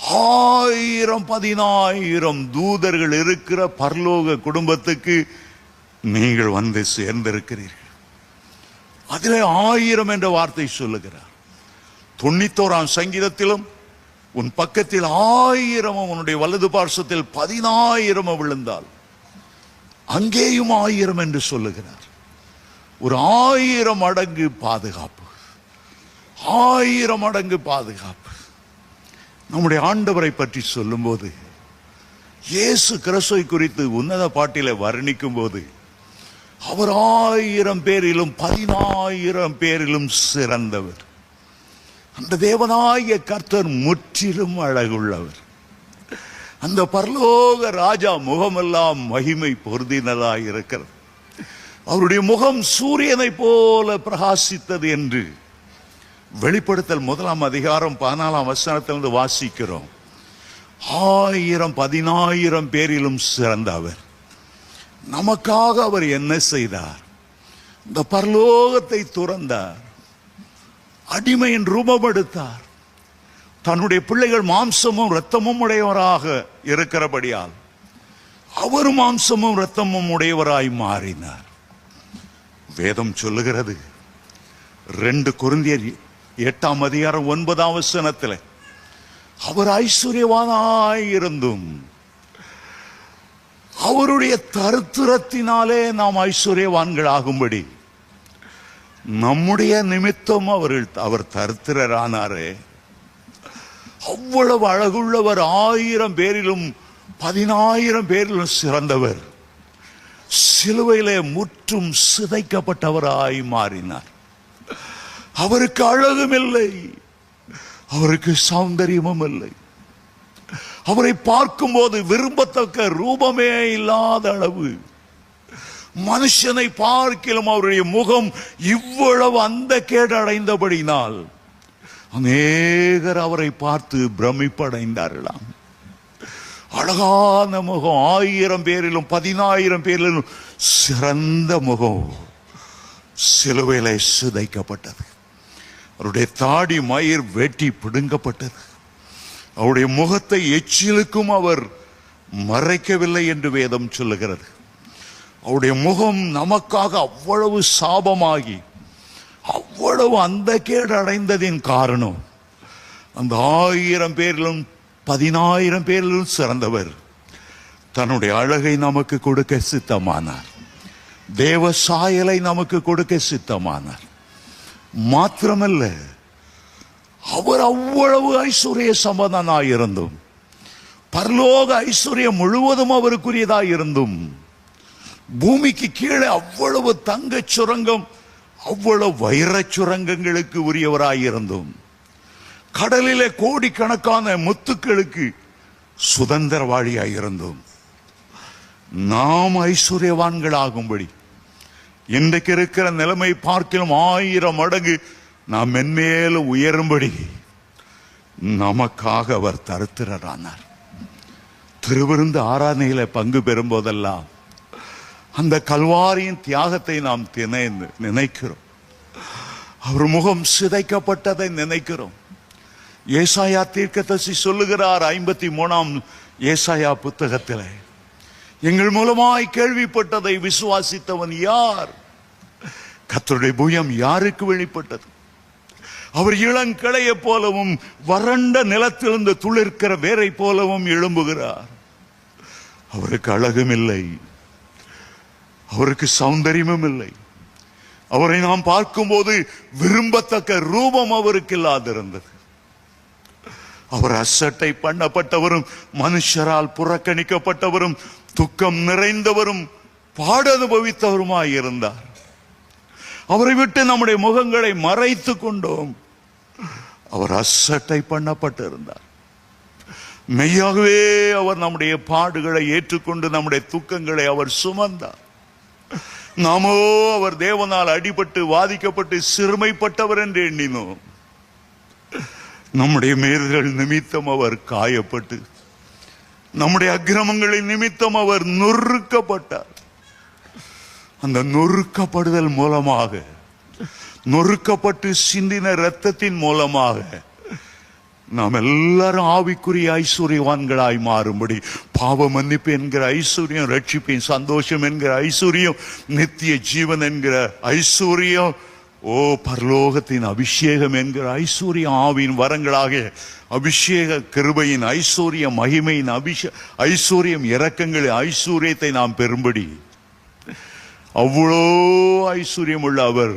1000 தூதர்கள் இருக்கிற பரலோக குடும்பத்துக்கு நீங்கள் வந்து சேர்ந்திருக்கிறீர்கள். அதிலே 1000 என்ற வார்த்தை சொல்லுகிறார். 91ஆம் சங்கீதத்திலும் உன் பக்கத்தில் 1000 உன்னுடைய வலது பார்சத்தில் 10,000 விழுந்தால் அங்கேயும் 1000 என்று சொல்லுகிறார். ஒரு 1000 மடங்கு பாதுகாப்பு, 1000 மடங்கு பாதுகாப்பு. நம்முடைய ஆண்டவரை பற்றி சொல்லும் போது, இயேசு கிறிஸ்துவை குறித்து உன்னத பாட்டிலே வர்ணிக்கும் போது, அவர் 1000 பேரிலும் 10,000 பேரிலும் சிறந்தவர். அந்த தேவனாகிய கர்த்தர் முற்றிலும் அழகுள்ளவர். அந்த பரலோக ராஜா முகமெல்லாம் மகிமை பொருந்தினதாய் இருக்கிறது. அவருடைய முகம் சூரியனை போல பிரகாசித்தது என்று வெளிப்படுத்தல் 1ஆம் அதிகாரம் 14ஆம் வசனத்திலிருந்து வாசிக்கிறோம். 1000 10,000 பேரிலும் சிறந்த அவர். நமக்காக அவர் என்ன செய்தார்? இந்த பரலோகத்தை துறந்தார், அடிமையின் ரூபம் எடுத்தார். தன்னுடைய பிள்ளைகள் மாம்சமும் இரத்தமும் உடையவராக இருக்கிறபடியால் அவர் மாம்சமும் இரத்தமும் உடையவராய் மாறினார். வேதம் சொல்லுகிறது 2 கொரிந்தியர் 8ஆம் அதிகாரம் 9ஆம் வசனத்தில், அவர் ஐஸ்வர்யவானாயிருந்தும் அவருடைய தரித்திரத்தினாலே நாம் ஐஸ்வர்யவான்கள் ஆகும்படி நம்முடைய நிமித்தம் அவர் தரித்திரரானாரே. அவ்வளவு அழகுள்ளவர். 1000 பேரிலும் 10,000 பேரிலும் சிறந்தவர். சிலுவையிலே முற்றும் சிதைக்கப்பட்டவராய் மாறினார். அவருக்கு அழகும் இல்லை, அவருக்கு சௌந்தரியமும் இல்லை. அவரை பார்க்கும் போது விரும்பத்தக்க ரூபமே இல்லாத அளவு, மனுஷனை பார்க்கிலும் அவருடைய முகம் இவ்வளவு அந்த கேடு அடைந்தபடினால் அநேகர் அவரை பார்த்து பிரமிப்படைந்தார்களாம். அழகான முகம், 1000 பேரிலும் 10,000 பேரிலும் சிறந்த முகம் சிலுவையிலே சிதைக்கப்பட்டது. அவருடைய தாடி மயிர் வெட்டி பிடுங்கப்பட்டது. அவருடைய முகத்தை எச்சிலுக்கும் அவர் மறைக்கவில்லை என்று வேதம் சொல்லுகிறது. அவருடைய முகம் நமக்காக அவ்வளவு சாபமாகி அவ்வளவு அந்த கேடு அடைந்ததின் காரணம், அந்த 1000 பேரிலும் 10,000 பேரிலும் சிறந்தவர் தன்னுடைய அழகை நமக்கு கொடுக்க சித்தமானார். தேவ சாயலை நமக்கு கொடுக்க சித்தமானார். மாத்திரமல்ல, அவர் அவ்வளவு ஐஸ்வர்ய சம்பந்தனாயிருந்தும், பரலோக ஐஸ்வர்யம் முழுவதும் அவருக்குரியதாயிருந்தும், பூமிக்கு கீழே அவ்வளவு தங்க சுரங்கம், அவ்வளவு வைர சுரங்கங்களுக்கு உரியவராயிருந்தும், கடலிலே கோடிக்கணக்கான முத்துக்களுக்கு சுதந்திரவாளியாயிருந்தும், நாம் ஐஸ்வர்யவான்கள் ஆகும்படி இன்றைக்கு இருக்கிற நிலைமை பார்க்கலாம் 1000 மடங்கு நாம் மென்மேலும் உயரும்படி நமக்காக அவர் தரித்திரரானார். திருவிருந்து ஆராதனையில பங்கு பெறும் போதெல்லாம் அந்த கல்வாரியின் தியாகத்தை நாம் நினைக்கிறோம். அவர் முகம் சிதைக்கப்பட்டதை நினைக்கிறோம். ஏசாயா தீர்க்கதரிசி சொல்லுகிறார் 53ஆம் ஏசாயா புத்தகத்திலே, எங்கள் மூலமாய் கேள்விப்பட்டதை விசுவாசித்தவன் யார்? கர்த்தருடைய புயம் யாருக்கு வெளிப்பட்டது? அவர் இளங்கிளைய போலவும் வறண்ட நிலத்திலிருந்து துளிர்க்கிற வேரை போலவும் எழும்புகிறார். அவருக்கு அழகும் இல்லை, அவருக்கு சௌந்தரியமும் இல்லை. அவரை நாம் பார்க்கும்போது விரும்பத்தக்க ரூபம் அவருக்கு இல்லாதிருந்தது. அவர் அசட்டை பண்ணப்பட்டவரும், மனுஷரால் புறக்கணிக்கப்பட்டவரும், துக்கம் நிறைந்தவரும், பாட அனுபவித்தவருமாய் இருந்தார். அவரை விட்டு நம்முடைய முகங்களை மறைத்து கொண்டோம். அவர் அசட்டை பண்ணப்பட்டிருந்தார். மெய்யாகவே அவர் நம்முடைய பாடுகளை ஏற்றுக்கொண்டு நம்முடைய துக்கங்களை அவர் சுமந்தார். நாமோ அவர் தேவனால் அடிபட்டு வாதிக்கப்பட்டு சிறுமைப்பட்டவர் என்று எண்ணினோம். நம்முடைய மீறுதல் நிமித்தம் அவர் காயப்பட்டு, நம்முடைய அக்கிரமங்களின் நிமித்தம் அவர் நொறுக்கப்பட்டார். அந்த நொறுக்கப்படுதல் மூலமாக, நொறுக்கப்பட்டு சிந்தின இரத்தத்தின் மூலமாக நாம் எல்லாரும் ஆவிக்குரிய ஐஸ்வர்யவான்களாய் மாறும்படி, பாவ மன்னிப்பு என்கிற ஐஸ்வர்யம், ரட்சிப்பின் சந்தோஷம் என்கிற ஐஸ்வர்யம், நித்திய ஜீவன் என்கிற ஐஸ்வர்யம், பரலோகத்தின் அபிஷேகம் என்கிற ஐஸ்வர்யம், ஆவியின் வரங்களாக அபிஷேக கிருபையின் ஐஸ்வர்யம், மகிமையின் ஐஸ்வர்யம், இரக்கங்களின் ஐஸ்வர்யத்தை நாம் பெறும்படி அவ்வளோ ஐஸ்வர்யம் உள்ள அவர்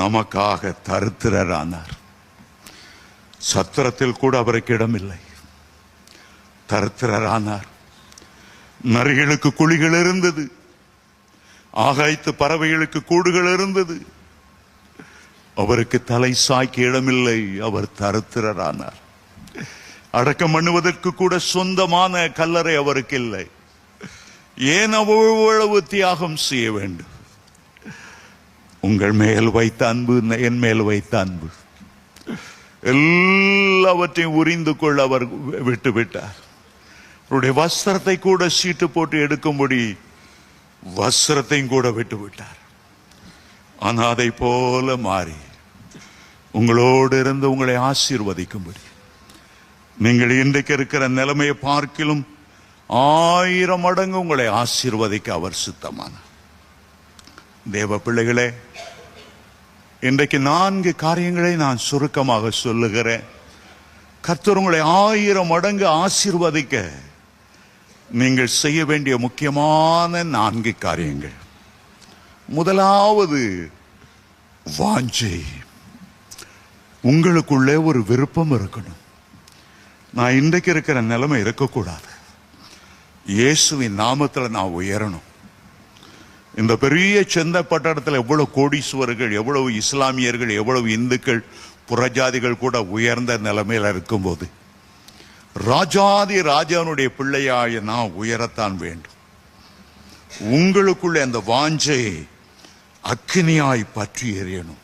நமக்காக தரித்திரரானார். சத்திரத்தில் கூட அவருக்கு இடமில்லை, தரித்திரரானார். நரிகளுக்கு குழிகள் இருந்தது, ஆகாயத்து பறவைகளுக்கு கூடுகள் இருந்தது. அவருக்கு தலை சாய்க்க இடமில்லை, அவர் தரித்திரரானார். அடக்கம் பண்ணுவதற்கு கூட சொந்தமான கல்லறை அவருக்கு இல்லை. ஏன் அவ்வளவு தியாகம் செய்ய வேண்டும்? உங்கள் மேல் வைத்த அன்பு, என் மேல் வைத்த அன்பு, எல்லாவற்றையும் உரிந்து கொள்ள அவர் விட்டுவிட்டார். அவருடைய வஸ்திரத்தை கூட சீட்டு போட்டு எடுக்கும்படி வஸ்திரத்தையும் கூட விட்டுவிட்டார். அனாதை போல மாறி உங்களோடு இருந்து உங்களை ஆசீர்வதிக்கும்படி, நீங்கள் இன்றைக்கு இருக்கிற நிலைமையை பார்க்கிலும் 1000 மடங்கு உங்களை ஆசீர்வதிக்க அவர் சித்தமானார். தேவ பிள்ளைகளே, இன்றைக்கு 4 காரியங்களை நான் சுருக்கமாக சொல்லுகிறேன். கர்த்தர் உங்களை 1000 மடங்கு ஆசீர்வதிக்க நீங்கள் செய்ய வேண்டிய முக்கியமான 4 காரியங்கள். முதலாவது, வாஞ்சை. உங்களுக்குள்ளே ஒரு விருப்பம் இருக்கணும். நான் இன்றைக்கு இருக்கிற நிலைமை இருக்கக்கூடாது, இயேசுவின் நாமத்தில் நான் உயரணும். இந்த பெரிய செந்த பட்டணத்தில் எவ்வளவு கோடீஸ்வரர்கள், எவ்வளவு இஸ்லாமியர்கள், எவ்வளவு இந்துக்கள், புறஜாதிகள் கூட உயர்ந்த நிலைமையில் இருக்கும்போது, ராஜாதி ராஜானுடைய பிள்ளையாய நான் உயரத்தான் வேண்டும். உங்களுக்குள்ள அந்த வாஞ்சை அக்கினியாய் பற்றி எறியணும்.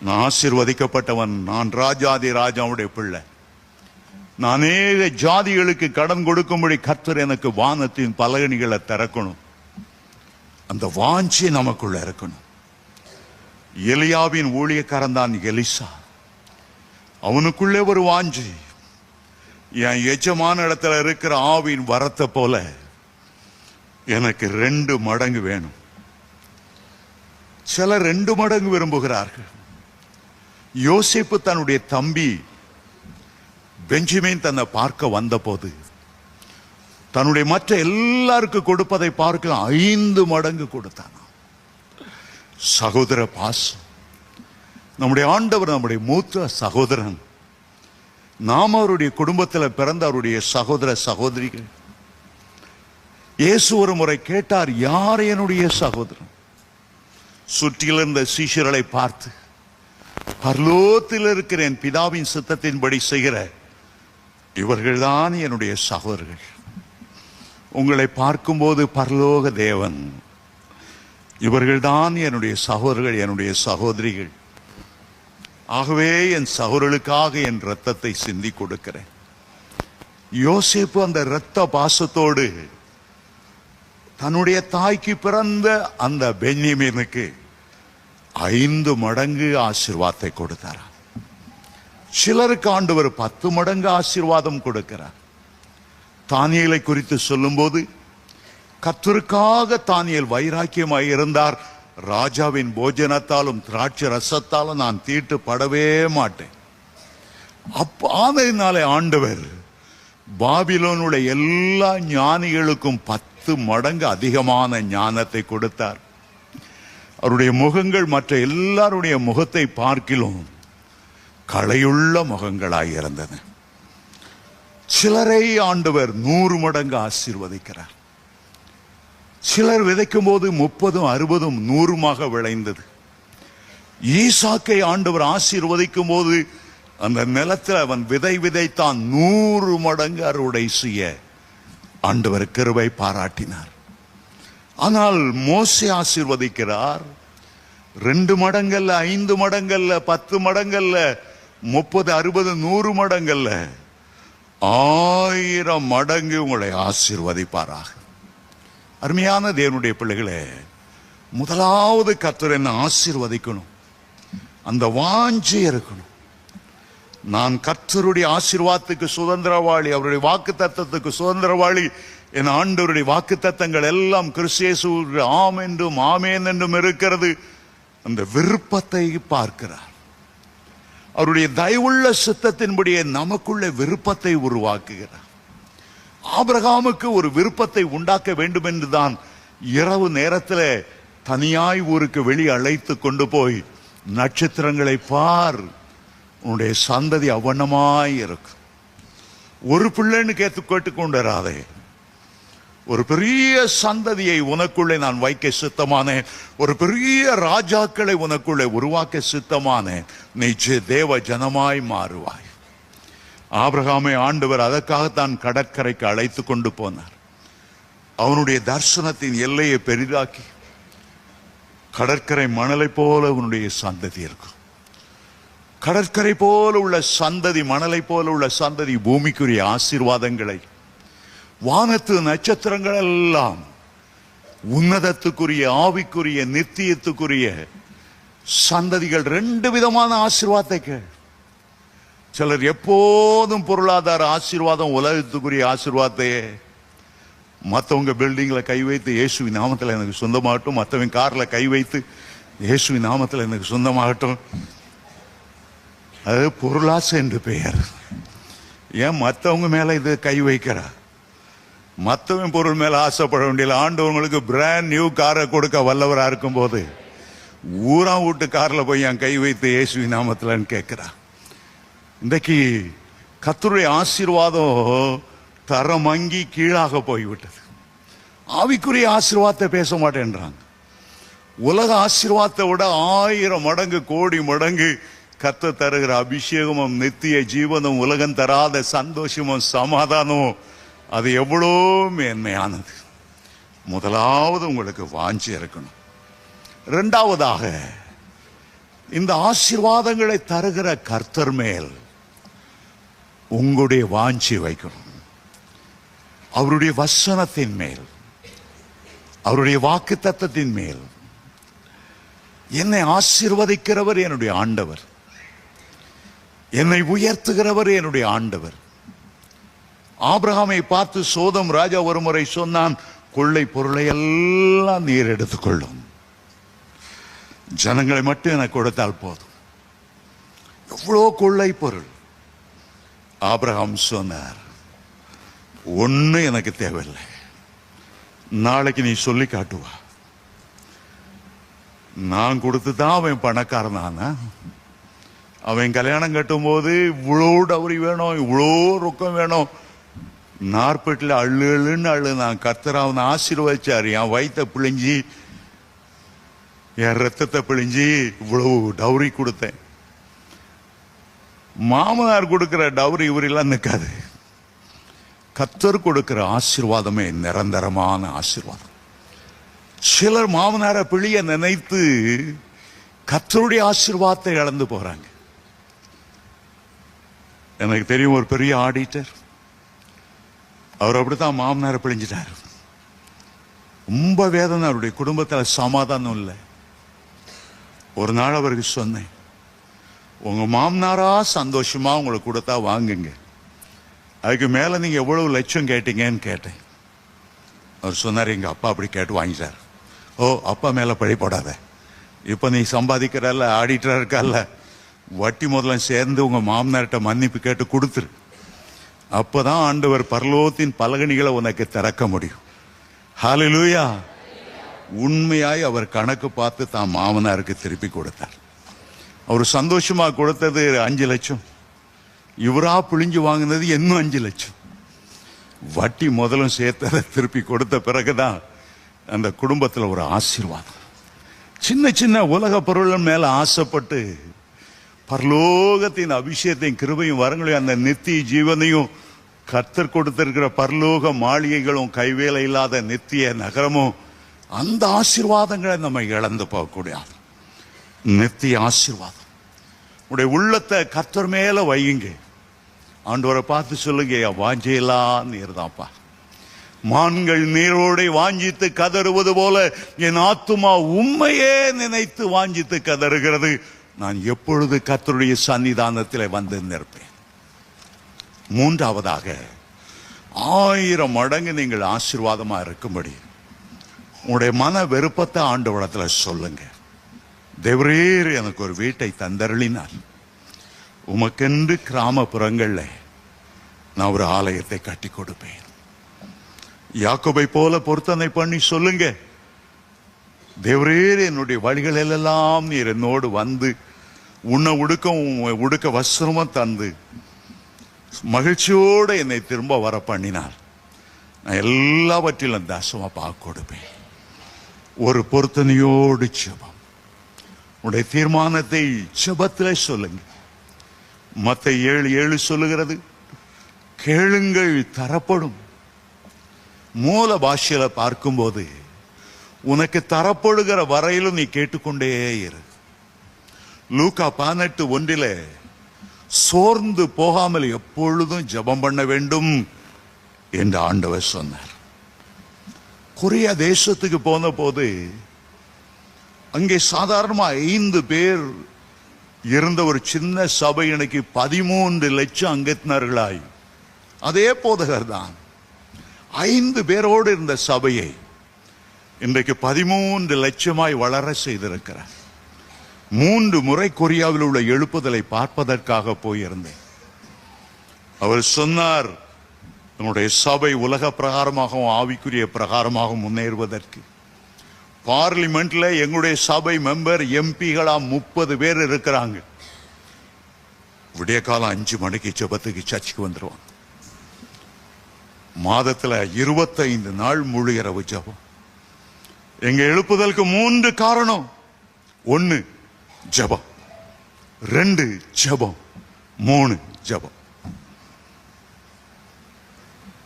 நான் ஆசீர்வதிக்கப்பட்டவன், நான் ராஜாதி ராஜாவுடைய பிள்ளை, நான் அநேக ஜாதிகளுக்கு கடன் கொடுக்கும்படி கர்த்தர் எனக்கு வானத்தின் பலகணிகளை திறக்கணும். அந்த வாஞ்சை நமக்குள்ள இருக்கணும். எலியாவின் ஊழியக்காரன் தான் எலிசா. அவனுக்குள்ளே ஒரு வாஞ்சை, என் எஜமான இடத்துல இருக்கிற ஆவின் வரத்தை போல எனக்கு 2 மடங்கு வேணும். சிலர் 2 மடங்கு விரும்புகிறார்கள். யோசேப்பு தன்னுடைய தம்பி பெஞ்சமின் தன்னை பார்க்க வந்த போது தன்னுடைய மற்ற எல்லாருக்கும் கொடுப்பதை பார்க்க 5 மடங்கு கொடுத்தான். சகோதர பாசம். நம்முடைய ஆண்டவர் நம்முடைய மூத்த சகோதரன். நாம் அவருடைய குடும்பத்தில் பிறந்த அவருடைய சகோதர சகோதரிகள். இயேசு ஒரு முறை கேட்டார், யார் என்னுடைய சகோதரன்? சுற்றிலிருந்த சீஷர்களை பார்த்து, பரலோகத்தில் இருக்கிற என் பிதாவின் சித்தத்தின்படி செய்கிற இவர்கள்தான் என்னுடைய சகோதரர்கள். உங்களை பார்க்கும்போது பரலோக தேவன், இவர்கள்தான் என்னுடைய சகோதரர்கள், என்னுடைய சகோதரிகள். ஆகவே என் சகோதரர்களுக்காக என் ரத்தத்தை சிந்தி கொடுக்கிறேன். யோசேப்பு அந்த இரத்த பாசத்தோடு தன்னுடைய தாய்க்கு பிறந்த அந்த பென்யமீனுக்கு 5 மடங்கு ஆசீர்வாதத்தை கொடுத்தார். சிலருக்கு ஆண்டவர் 10 மடங்கு ஆசீர்வாதம் கொடுக்கிறார். தானியேலை குறித்து சொல்லும்போது, கர்த்தருக்காக தானியேல் வைராக்கியமாய் இருந்தார். ராஜாவின் போஜனத்தாலும் திராட்சை ரசத்தாலும் நான் தீட்டுப்படவே மாட்டேன். ஆதலினாலே ஆண்டவர் பாபிலோனுடைய எல்லா ஞானிகளுக்கும் 10 மடங்கு அதிகமான ஞானத்தை கொடுத்தார். அவருடைய முகங்கள் மற்ற எல்லாருடைய முகத்தை பார்க்கிலும் களையுள்ள முகங்களாய் இருந்தன. சிலரை ஆண்டவர் 100 மடங்கு ஆசீர்வதிக்கிறார். சிலர் விதைக்கும் போது 30, 60, 100 விளைந்தது. ஈசாக்கை ஆண்டவர் ஆசீர்வதிக்கும் போது அந்த நிலத்தில் அவன் விதைத்தான் 100 மடங்கு அறுவடை செய்ய ஆண்டவர் கிருபை பாராட்டினார். ஆனால் மோசே ஆசீர்வதிக்கிறார் 2 மடங்கல்ல, 5 மடங்கல்ல, 10 மடங்கல்ல, 30, 60, 100 மடங்கல்ல, 1000 மடங்கு உங்களை ஆசீர்வதிப்பாராக. அருமையான தேவனுடைய பிள்ளைகளே, முதலாவது கர்த்தர் என்ன ஆசீர்வதிக்கணும், அந்த வாஞ்சை இருக்கணும். நான் கர்த்தருடைய ஆசீர்வாதத்துக்கு சுதந்திரவாளி, அவருடைய வாக்கு தத்தத்துக்கு சுதந்திரவாளி. என் ஆண்டவருடைய வாக்கு தத்தங்கள் எல்லாம் கிறிஸ்து இயேசுவுக்கு ஆம் என்றும் ஆமேன் என்றும் இருக்கிறது. அந்த விருப்பத்தை பார்க்கிறார். அவருடைய தயவுள்ள சித்தத்தின்படியே நமக்குள்ள விருப்பத்தை உருவாக்குகிறார். ஆபிரகாமுக்கு ஒரு விருப்பத்தை உண்டாக்க வேண்டும் என்றுதான் இரவு நேரத்தில் தனியாய் ஊருக்கு வெளியே அழைத்து கொண்டு போய், நட்சத்திரங்களை பார், உன்னுடைய சந்ததி அவனமாய் இருக்கு. ஒரு பிள்ளைன்னு கேட்டுக்கொண்டு வராதே, ஒரு பெரிய சந்ததியை உனக்குள்ளே நான் வைக்க சித்தமானேன். ஒரு பெரிய ராஜாக்களை உனக்குள்ளே உருவாக்க சித்தமானேன். நீ தேவ ஜனமாய் மாறுவாய். ஆபிரகாமை ஆண்டவர் அதற்காகத்தான் கடற்கரைக்கு அழைத்து கொண்டு போனார். அவனுடைய தரிசனத்தின் எல்லையை பெரிதாக்கி, கடற்கரை மணலை போல உன்னுடைய சந்ததி இருக்கும். கடற்கரை போல உள்ள சந்ததி, மணலை போல உள்ள சந்ததி பூமிக்குரிய ஆசீர்வாதங்களை, வானத்து நட்சத்திரங்கள் எல்லாம் உன்னதத்துக்குரிய, ஆவிக்குரிய, நித்தியத்துக்குரிய சந்ததிகள். 2 விதமான ஆசீர்வாதத்தை. சிலர் எப்போதும் பொருளாதார ஆசீர்வாதம், உலகத்துக்குரிய ஆசீர்வாதத்தையே. மற்றவங்க பில்டிங்ல கை வைத்து இயேசுவின் நாமத்தில் எனக்கு சொந்தமாகட்டும், மற்றவங்க கார்ல கை வைத்து இயேசுவின் நாமத்தில் எனக்கு சொந்தமாகட்டும். அது பொருளாசை என்று பெயர். ஏன் மற்றவங்க மேல இது கை வைக்கிறா? மற்றவன் பொருள் மேல ஆசைப்பட வேண்டிய ஆண்டவங்களுக்கு பிராண்ட் நியூ காரை கொடுக்க வல்லவரா இருக்கும் போது ஊரா வீட்டு கார்ல போய் என் கை வைத்து இயேசுவின் நாமத்தில்னு கேட்கிறா. இன்றைக்கு கர்த்தருடைய ஆசீர்வாதம் தரமங்கி கீழாக போய்விட்டது. ஆவிக்குரிய ஆசீர்வாதத்தை பேச மாட்டேன்றாங்க. உலக ஆசீர்வாதத்தை விட 1000 மடங்கு, கோடி மடங்கு கர்த்தர் தருகிற அபிஷேகமும், நித்திய ஜீவனும், உலகம் தராத சந்தோஷமும், சமாதானமும், அது எவ்வளோ மேன்மையானது. முதலாவது உங்களுக்கு வாஞ்சி இருக்கணும். 2வதாக, இந்த ஆசீர்வாதங்களை தருகிற கர்த்தர் மேல் உங்களுடைய வாஞ்சி வைக்கணும். அவருடைய வசனத்தின் மேல், அவருடைய வாக்கு தத்தத்தின் மேல். என்னை ஆசீர்வதிக்கிறவர் என்னுடைய ஆண்டவர், என்னை உயர்த்துகிறவர் என்னுடைய ஆண்டவர். ஆபிரகாமை பார்த்து சோதம் ராஜா ஒரு முறை சொன்னான், கொள்ளை பொருளை எல்லாம் நீர் எடுத்துக்கொள்ளும், ஜனங்களை மட்டும் எனக்கு கொடுத்தால் போதும். எவ்வளோ கொள்ளை பொருள். ஆபிரகாம் சொன்னார், ஒண்ணு எனக்கு தேவையில்லை, நாளைக்கு நீ சொல்லி காட்டுவா. நான் கொடுத்துதான் அவன் பணக்காரனானா? அவன் கல்யாணம் கட்டும் போது இவ்வளோ டவுரி வேணும், இவ்வளோ ரொக்கம் வேணும், நாற்பட்டில் அள்ளுன்னு அள்ளு. நான் கர்த்தர் அவனை ஆசீர்வதிச்சார். என் வயிற்றை பிழிஞ்சி, என் ரத்தத்தை பிழிஞ்சி இவ்வளவு டவுரி கொடுத்தேன். மாமனார் கொடுக்கிற டவுரி இவரெல்லாம் நிற்காது. கர்த்தர் கொடுக்கிற ஆசீர்வாதமே நிரந்தரமான ஆசீர்வாதம். சிலர் மாமனாரை பிழிய நினைத்து கர்த்தருடைய ஆசீர்வாதத்தை இழந்து போறாங்க. எனக்கு தெரியும், ஒரு பெரிய ஆடிட்டர் அவர் அப்படித்தான் மாமனாரை பிழிஞ்சிட்டாரு. ரொம்ப வேதனை, அவருடைய குடும்பத்தில் சமாதானம் இல்லை. ஒரு நாள் அவருக்கு சொன்னேன், உங்க மாமனாரா சந்தோஷமா உங்களுக்கு கொடுத்தா வாங்குங்க, அதுக்கு மேல நீங்க எவ்வளவு லட்சம் கேட்டீங்கன்னு கேட்டேன். அவர் சொன்னார், எங்க அப்பா அப்படி கேட்டு வாங்கிட்டார். ஓ, அப்பா மேல பழி போடாத, இப்ப நீ சம்பாதிக்கிறல்ல, ஆடிட்டரா இருக்கல்ல, வட்டி முதல்ல சேர்ந்து உங்க மாமனார்கிட்ட மன்னிப்பு கேட்டு கொடுத்துரு. அப்பதான் ஆண்டவர் பரலோகத்தின் பலகணிகளை உனக்கு திறக்க முடியும். ஹல்லேலூயா. உண்மையாய் அவர் கணக்கு பார்த்து தான் மாமனாருக்கு திருப்பி கொடுத்தார். அவர் சந்தோஷமா கொடுத்தது 5 லட்சம், இவரா பிழிஞ்சு வாங்கினது இன்னும் 5 லட்சம். வட்டி முதலும் சேர்த்ததை திருப்பி கொடுத்த பிறகுதான் அந்த குடும்பத்தில் ஒரு ஆசீர்வாதம். சின்ன சின்ன உலக பொருள் மேல ஆசைப்பட்டு பரலோகத்தின் அபிஷேகத்தையும் கிருபையும் வரங்களையும் அந்த நித்திய ஜீவனையும் கர்த்தர் கொடுத்திருக்கிற பரலோக மாளிகைகளும் கைவேலை இல்லாத நித்திய நகரமும், அந்த ஆசீர்வாதங்களை நம்ம இழந்து போகக்கூடாது. நித்திய ஆசீர்வாதம் உடைய உள்ளத்தை கர்த்தர் மேல வையுங்க. ஆண்டவரை பார்த்து சொல்லுங்க, வாஞ்சையெல்லாம் நீர் தான்ப்பா. மான்கள் நீரோடை வாஞ்சித்து கதறுவது போல என் ஆத்துமா உண்மையே நினைத்து வாஞ்சித்து கதறுகிறது. நான் எப்பொழுது கர்த்தருடைய சன்னிதானத்தில் வந்து நிற்பேன். மூன்றாவதாக, 1000 மடங்கு நீங்கள் ஆசீர்வாதமா இருக்கும்படி உங்களுடைய மன விருப்பத்தை ஆண்டவரிடத்துல சொல்லுங்க. தேவரீர் எனக்கு ஒரு வீட்டை தந்தருளினார், உமக்கென்று கிராமப்புறங்கள்ல நான் ஒரு ஆலயத்தை கட்டி கொடுப்பேன். யாக்கோபை போல பொருத்தனை பண்ணி சொல்லுங்க, தேவரீர் என்னுடைய வழிகள் எல்லாம் நீர் என்னோடு வந்து உடுக்க வஸ்திரமும் தந்து மகிழ்ச்சியோடு என்னை திரும்ப வர பண்ணினார். நான் எல்லாவற்றிலும் தசமா பார்க்க கொடுப்பேன். ஒரு பொருத்தனையோடு ஜெபம். உடைய தீர்மானத்தை ஜெபத்தில் சொல்லுங்க. மத்தேயு 7:7 சொல்லுகிறது, கேளுங்கள் தரப்படும். மூல பாஷையில பார்க்கும்போது உனக்கு தரப்படுகிற வரையிலும் நீ கேட்டுக்கொண்டே இரு. லூக்கா 18:1 சோர்ந்து போகாமல் எப்பொழுதும் ஜெபம் பண்ண வேண்டும் என்று ஆண்டவர் சொன்னார். கொரியா தேசத்துக்கு போன போது அங்கே சாதாரணமா 5 பேர் இருந்த ஒரு சின்ன சபை இன்னைக்கு 13 லட்சம் அங்கத்தினர்களாய், அதே போதகர் தான் 5 பேரோடு இருந்த சபையை இன்றைக்கு 13 லட்சமாய் வளர செய்திருக்கிறார். 3 முறை கொரியாவில் உள்ள எழுப்புதலை பார்ப்பதற்காக போயிருந்தேன். அவர் சொன்னார், நம்முடைய சபை உலக பிரகாரமாகவும் ஆவிக்குரிய பிரகாரமாகவும் முன்னேறுவதற்கு பார்லிமெண்ட்ல எங்களுடைய சபை மெம்பர் எம்பிகளா 30 பேர் இருக்கிறாங்க. விடிய காலம் 5 மணிக்கு ஜெபத்துக்கு சர்ச்சுக்கு வந்துருவாங்க. மாதத்துல 25 நாள் முழு இரவு ஜெபம். எங்க எழுப்புதலுக்கு 3 காரணம். 1 ஜெபம், 2 ஜெபம், 3 ஜெபம்.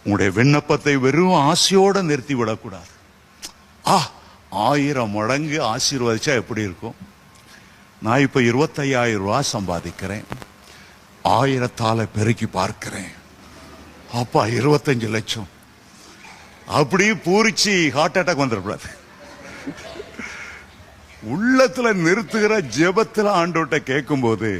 உங்களுடைய விண்ணப்பத்தை வெறும் ஆசையோட நிறுத்தி விடக்கூடாது. 1000 மடங்கு ஆசீர்வதிச்சா எப்படி இருக்கும்? நான் இப்ப 25,000 ரூபாய் சம்பாதிக்கிறேன், 1000 பெருக்கி பார்க்கிறேன், அப்பா 25 லட்சம். அப்படி பூரிச்சு ஹார்ட் அட்டாக் வந்துடக்கூடாது. உள்ளத்துல நிறுத்துகிற ஜெபத்துல ஆண்டவர்கிட்ட கேட்கும் போது,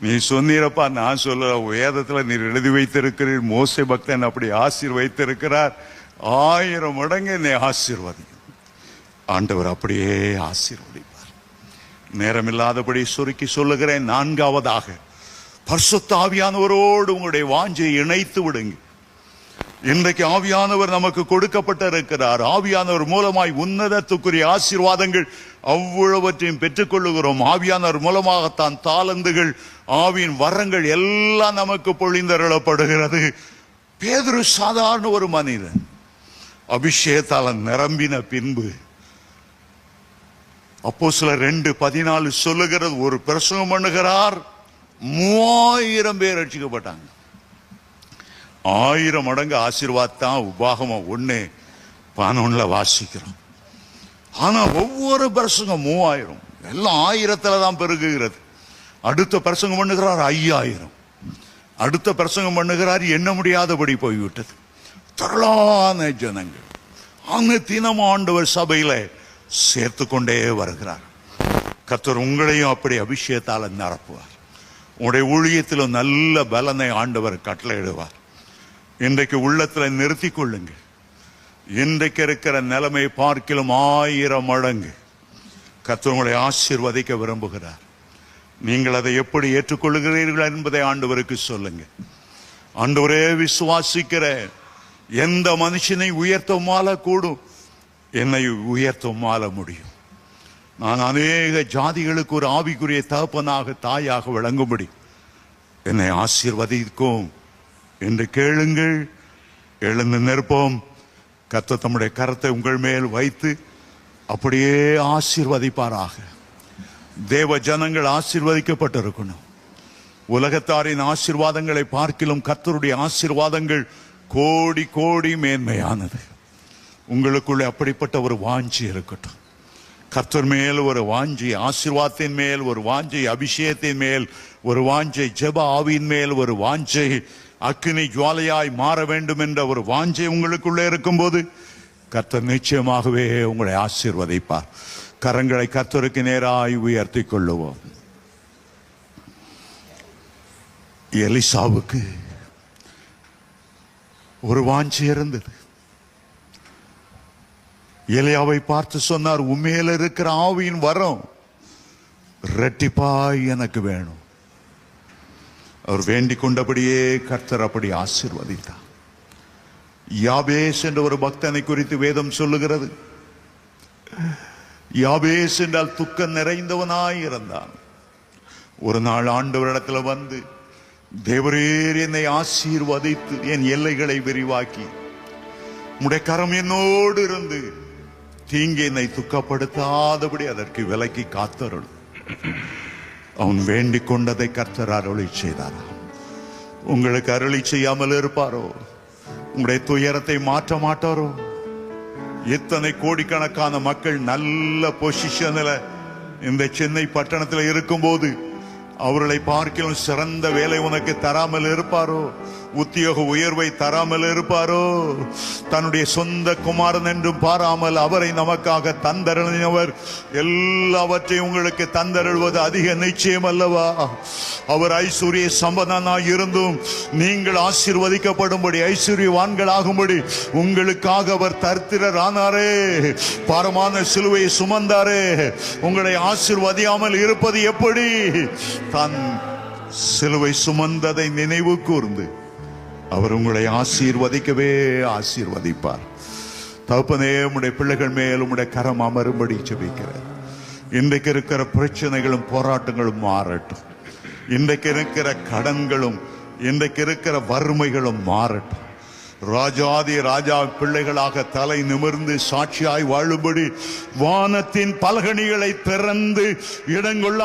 நீ சொன்னீரப்பா, நான் சொல்ல, வேதத்துல நீர் எழுதி வைத்திருக்கிறீர், மோசே பக்தன் அப்படி ஆசீர்வதித்திருக்கிறார், 1000 மடங்கு என்னை ஆசீர்வதி. ஆண்டவர் அப்படியே ஆசீர்வதிப்பார். நேரமில்லாதபடி சுருக்கி சொல்லுகிறேன். 4ஆவதாக, பரிசுத்த ஆவியானவரோடு உங்களுடைய வாஞ்சையை இணைத்து விடுங்க. இன்றைக்கு ஆவியானவர் நமக்கு கொடுக்கப்பட்டிருக்கிறார். ஆவியானவர் மூலமாய் உன்னதத்துக்குரிய ஆசீர்வாதங்கள் அவ்வளவற்றையும் பெற்றுக் கொள்ளுகிறோம். ஆவியானவர் மூலமாகத்தான் தாளந்துகள், ஆவியின் வரங்கள் எல்லாம் நமக்கு பொழிந்தருளப்படுகிறது. பேதுரு சாதாரண ஒரு மனிதன், அபிஷேகத்தால நிரம்பின பின்பு அப்போஸ்தலர் 2:14 சொல்லுகிறது, ஒரு பிரசங்கம் பண்ணுகிறார், 3000 பேர் ரட்சிக்கப்பட்டாங்க. 1000 மடங்கு ஆசீர்வாதம் உபாகமம் 1:11 வாசிக்கிறோம். ஆனா ஒவ்வொரு பிரசங்கம் 3000, எல்லாம் 1000த்துல தான் பெருகுகிறது. அடுத்த பிரசங்கம் பண்ணுகிறார் 5000, அடுத்த பிரசங்கம் பண்ணுகிறார் எண்ண முடியாதபடி போய்விட்டது. திரளான ஜனங்கள் அனுதினம் ஆண்டவர் சபையில சேர்த்து கொண்டே வருகிறார். கர்த்தர் உங்களையும் அப்படி அபிஷேகத்தால் நிரப்புவார். உங்களுடைய ஊழியத்திலும் நல்ல பலனை ஆண்டவர் கட்டளையிடுவார். இன்றைக்கு உள்ளத்தில் நிறுத்தி கொள்ளுங்க. இன்றைக்கு இருக்கிற நிலைமை பார்க்கிலும் 1000 மடங்கு கர்த்தர் உங்களை ஆசீர்வதிக்க விரும்புகிறார். நீங்கள் அதை எப்படி ஏற்றுக்கொள்ளுகிறீர்கள் என்பதை ஆண்டவருக்கு சொல்லுங்க. ஆண்டவரே, விசுவாசிக்கிற எந்த மனுஷனை உயர்த்தமால கூடும், என்னை உயர்த்தமால முடியும். நான் அநேக ஜாதிகளுக்கு ஒரு ஆவிக்குரிய தகப்பனாக தாயாக விளங்கும்படி என்னை ஆசீர்வதிக்கும் என்று கேளுங்கள். எழுந்து நிற்போம். கர்த்தர் தம்முடைய கரத்தை உங்கள் மேல் வைத்து அப்படியே ஆசீர்வதிப்பாராக. தேவ ஜனங்கள் ஆசீர்வதிக்கப்பட்டிருக்கணும். உலகத்தாரின் ஆசீர்வாதங்களை பார்க்கிலும் கர்த்தருடைய ஆசீர்வாதங்கள் கோடி கோடி மேன்மையானது. உங்களுக்குள்ளே அப்படிப்பட்ட ஒரு வாஞ்சி இருக்கட்டும். கர்த்தர் மேல் ஒரு வாஞ்சி, ஆசீர்வாதத்தின் மேல் ஒரு வாஞ்சை, அபிஷேகத்தின் மேல் ஒரு வாஞ்சை, ஜெப ஆவியின் மேல் ஒரு வாஞ்சை, அக்கினி ஜுவாலையாய் மாற வேண்டும் என்ற ஒரு வாஞ்சை உங்களுக்குள்ளே இருக்கும்போது கர்த்தர் நிச்சயமாகவே உங்களை ஆசீர்வதிப்பார். கரங்களை கர்த்தருக்கு நேராய் உயர்த்தி கொள்ளுவோம். எலிசாவுக்கு ஒரு வாஞ்சி இருந்தது. எலியாவை பார்த்து சொன்னார், உண்மையில இருக்கிற ஆவியின் வரம் இரட்டிப்பாய் எனக்கு வேணும். அவர் வேண்டிக் கொண்டபடியே கர்த்தர் அப்படி ஆசீர்வதித்தார். யாபேஸ் என்ற ஒரு பக்தனை குறித்து வேதம் சொல்லுகிறது. யாபேஸ் என்றால் துக்கம் நிறைந்தவனாய் இருந்தான். ஒரு நாள் ஆண்டவரிடத்துல வந்து, தேவரீர் என்னை ஆசீர்வதித்து என் எல்லைகளை விரிவாக்கி உம்முடைய கரம் என்னோடு இருந்து தீங்கி என்னை துக்கப்படுத்தாதபடி அதற்கு விலக்கி காத்தருள். அவன் வேண்டிக் கொண்டதை கர்த்தர் அருளி செய்தாராம். உங்களுக்கு அருளி செய்யாமல் இருப்பாரோ? உங்களுடைய துயரத்தை மாற்ற மாட்டாரோ? எத்தனை கோடிக்கணக்கான மக்கள் நல்ல பொசிஷன்ல இந்த சென்னை பட்டணத்தில் இருக்கும்போது அவர்களை பார்க்கலாம் சிறந்த வேலை உனக்கு தராமல் இருப்பாரோ? உத்தியோக உயர்வை தராமல் இருப்பாரோ? தன்னுடைய சொந்த குமாரன் என்றும் பாராமல் அவரை நமக்காக தந்தருளினவர் எல்லாவற்றையும் உங்களுக்கு தந்தருள்வது அதிக நிச்சயம் அல்லவா? அவர் ஐஸ்வர்ய சம்பந்தனாய் இருந்தும் நீங்கள் ஆசீர்வதிக்கப்படும்படி, ஐஸ்வர்யவான்களாகும்படி உங்களுக்காக அவர் தரித்திரர் ஆனாரே, பாரமான சிலுவையை சுமந்தாரே. உங்களை ஆசீர்வதியாமல் இருப்பது எப்படி? தன் சிலுவை சுமந்ததை நினைவு கூர்ந்து அவர் உங்களை ஆசீர்வதிக்கவே ஆசீர்வதிப்பார். தகப்பனே, உம்முடைய பிள்ளைகள் மேல் உம்முடைய கரம் அமரும்படி ஜெபிக்கிறேன். இன்றைக்கு இருக்கிற பிரச்சனைகளும் போராட்டங்களும் மாறட்டும். இன்றைக்கு இருக்கிற கடன்களும் இன்றைக்கு இருக்கிற வறுமைகளும் மாறட்டும். ராஜாதி ராஜா பிள்ளைகளாக தலை நிமிர்ந்து சாட்சியாய் வாழும்படி வானத்தின் பலகணிகளை திறந்து இடங்கொள்ள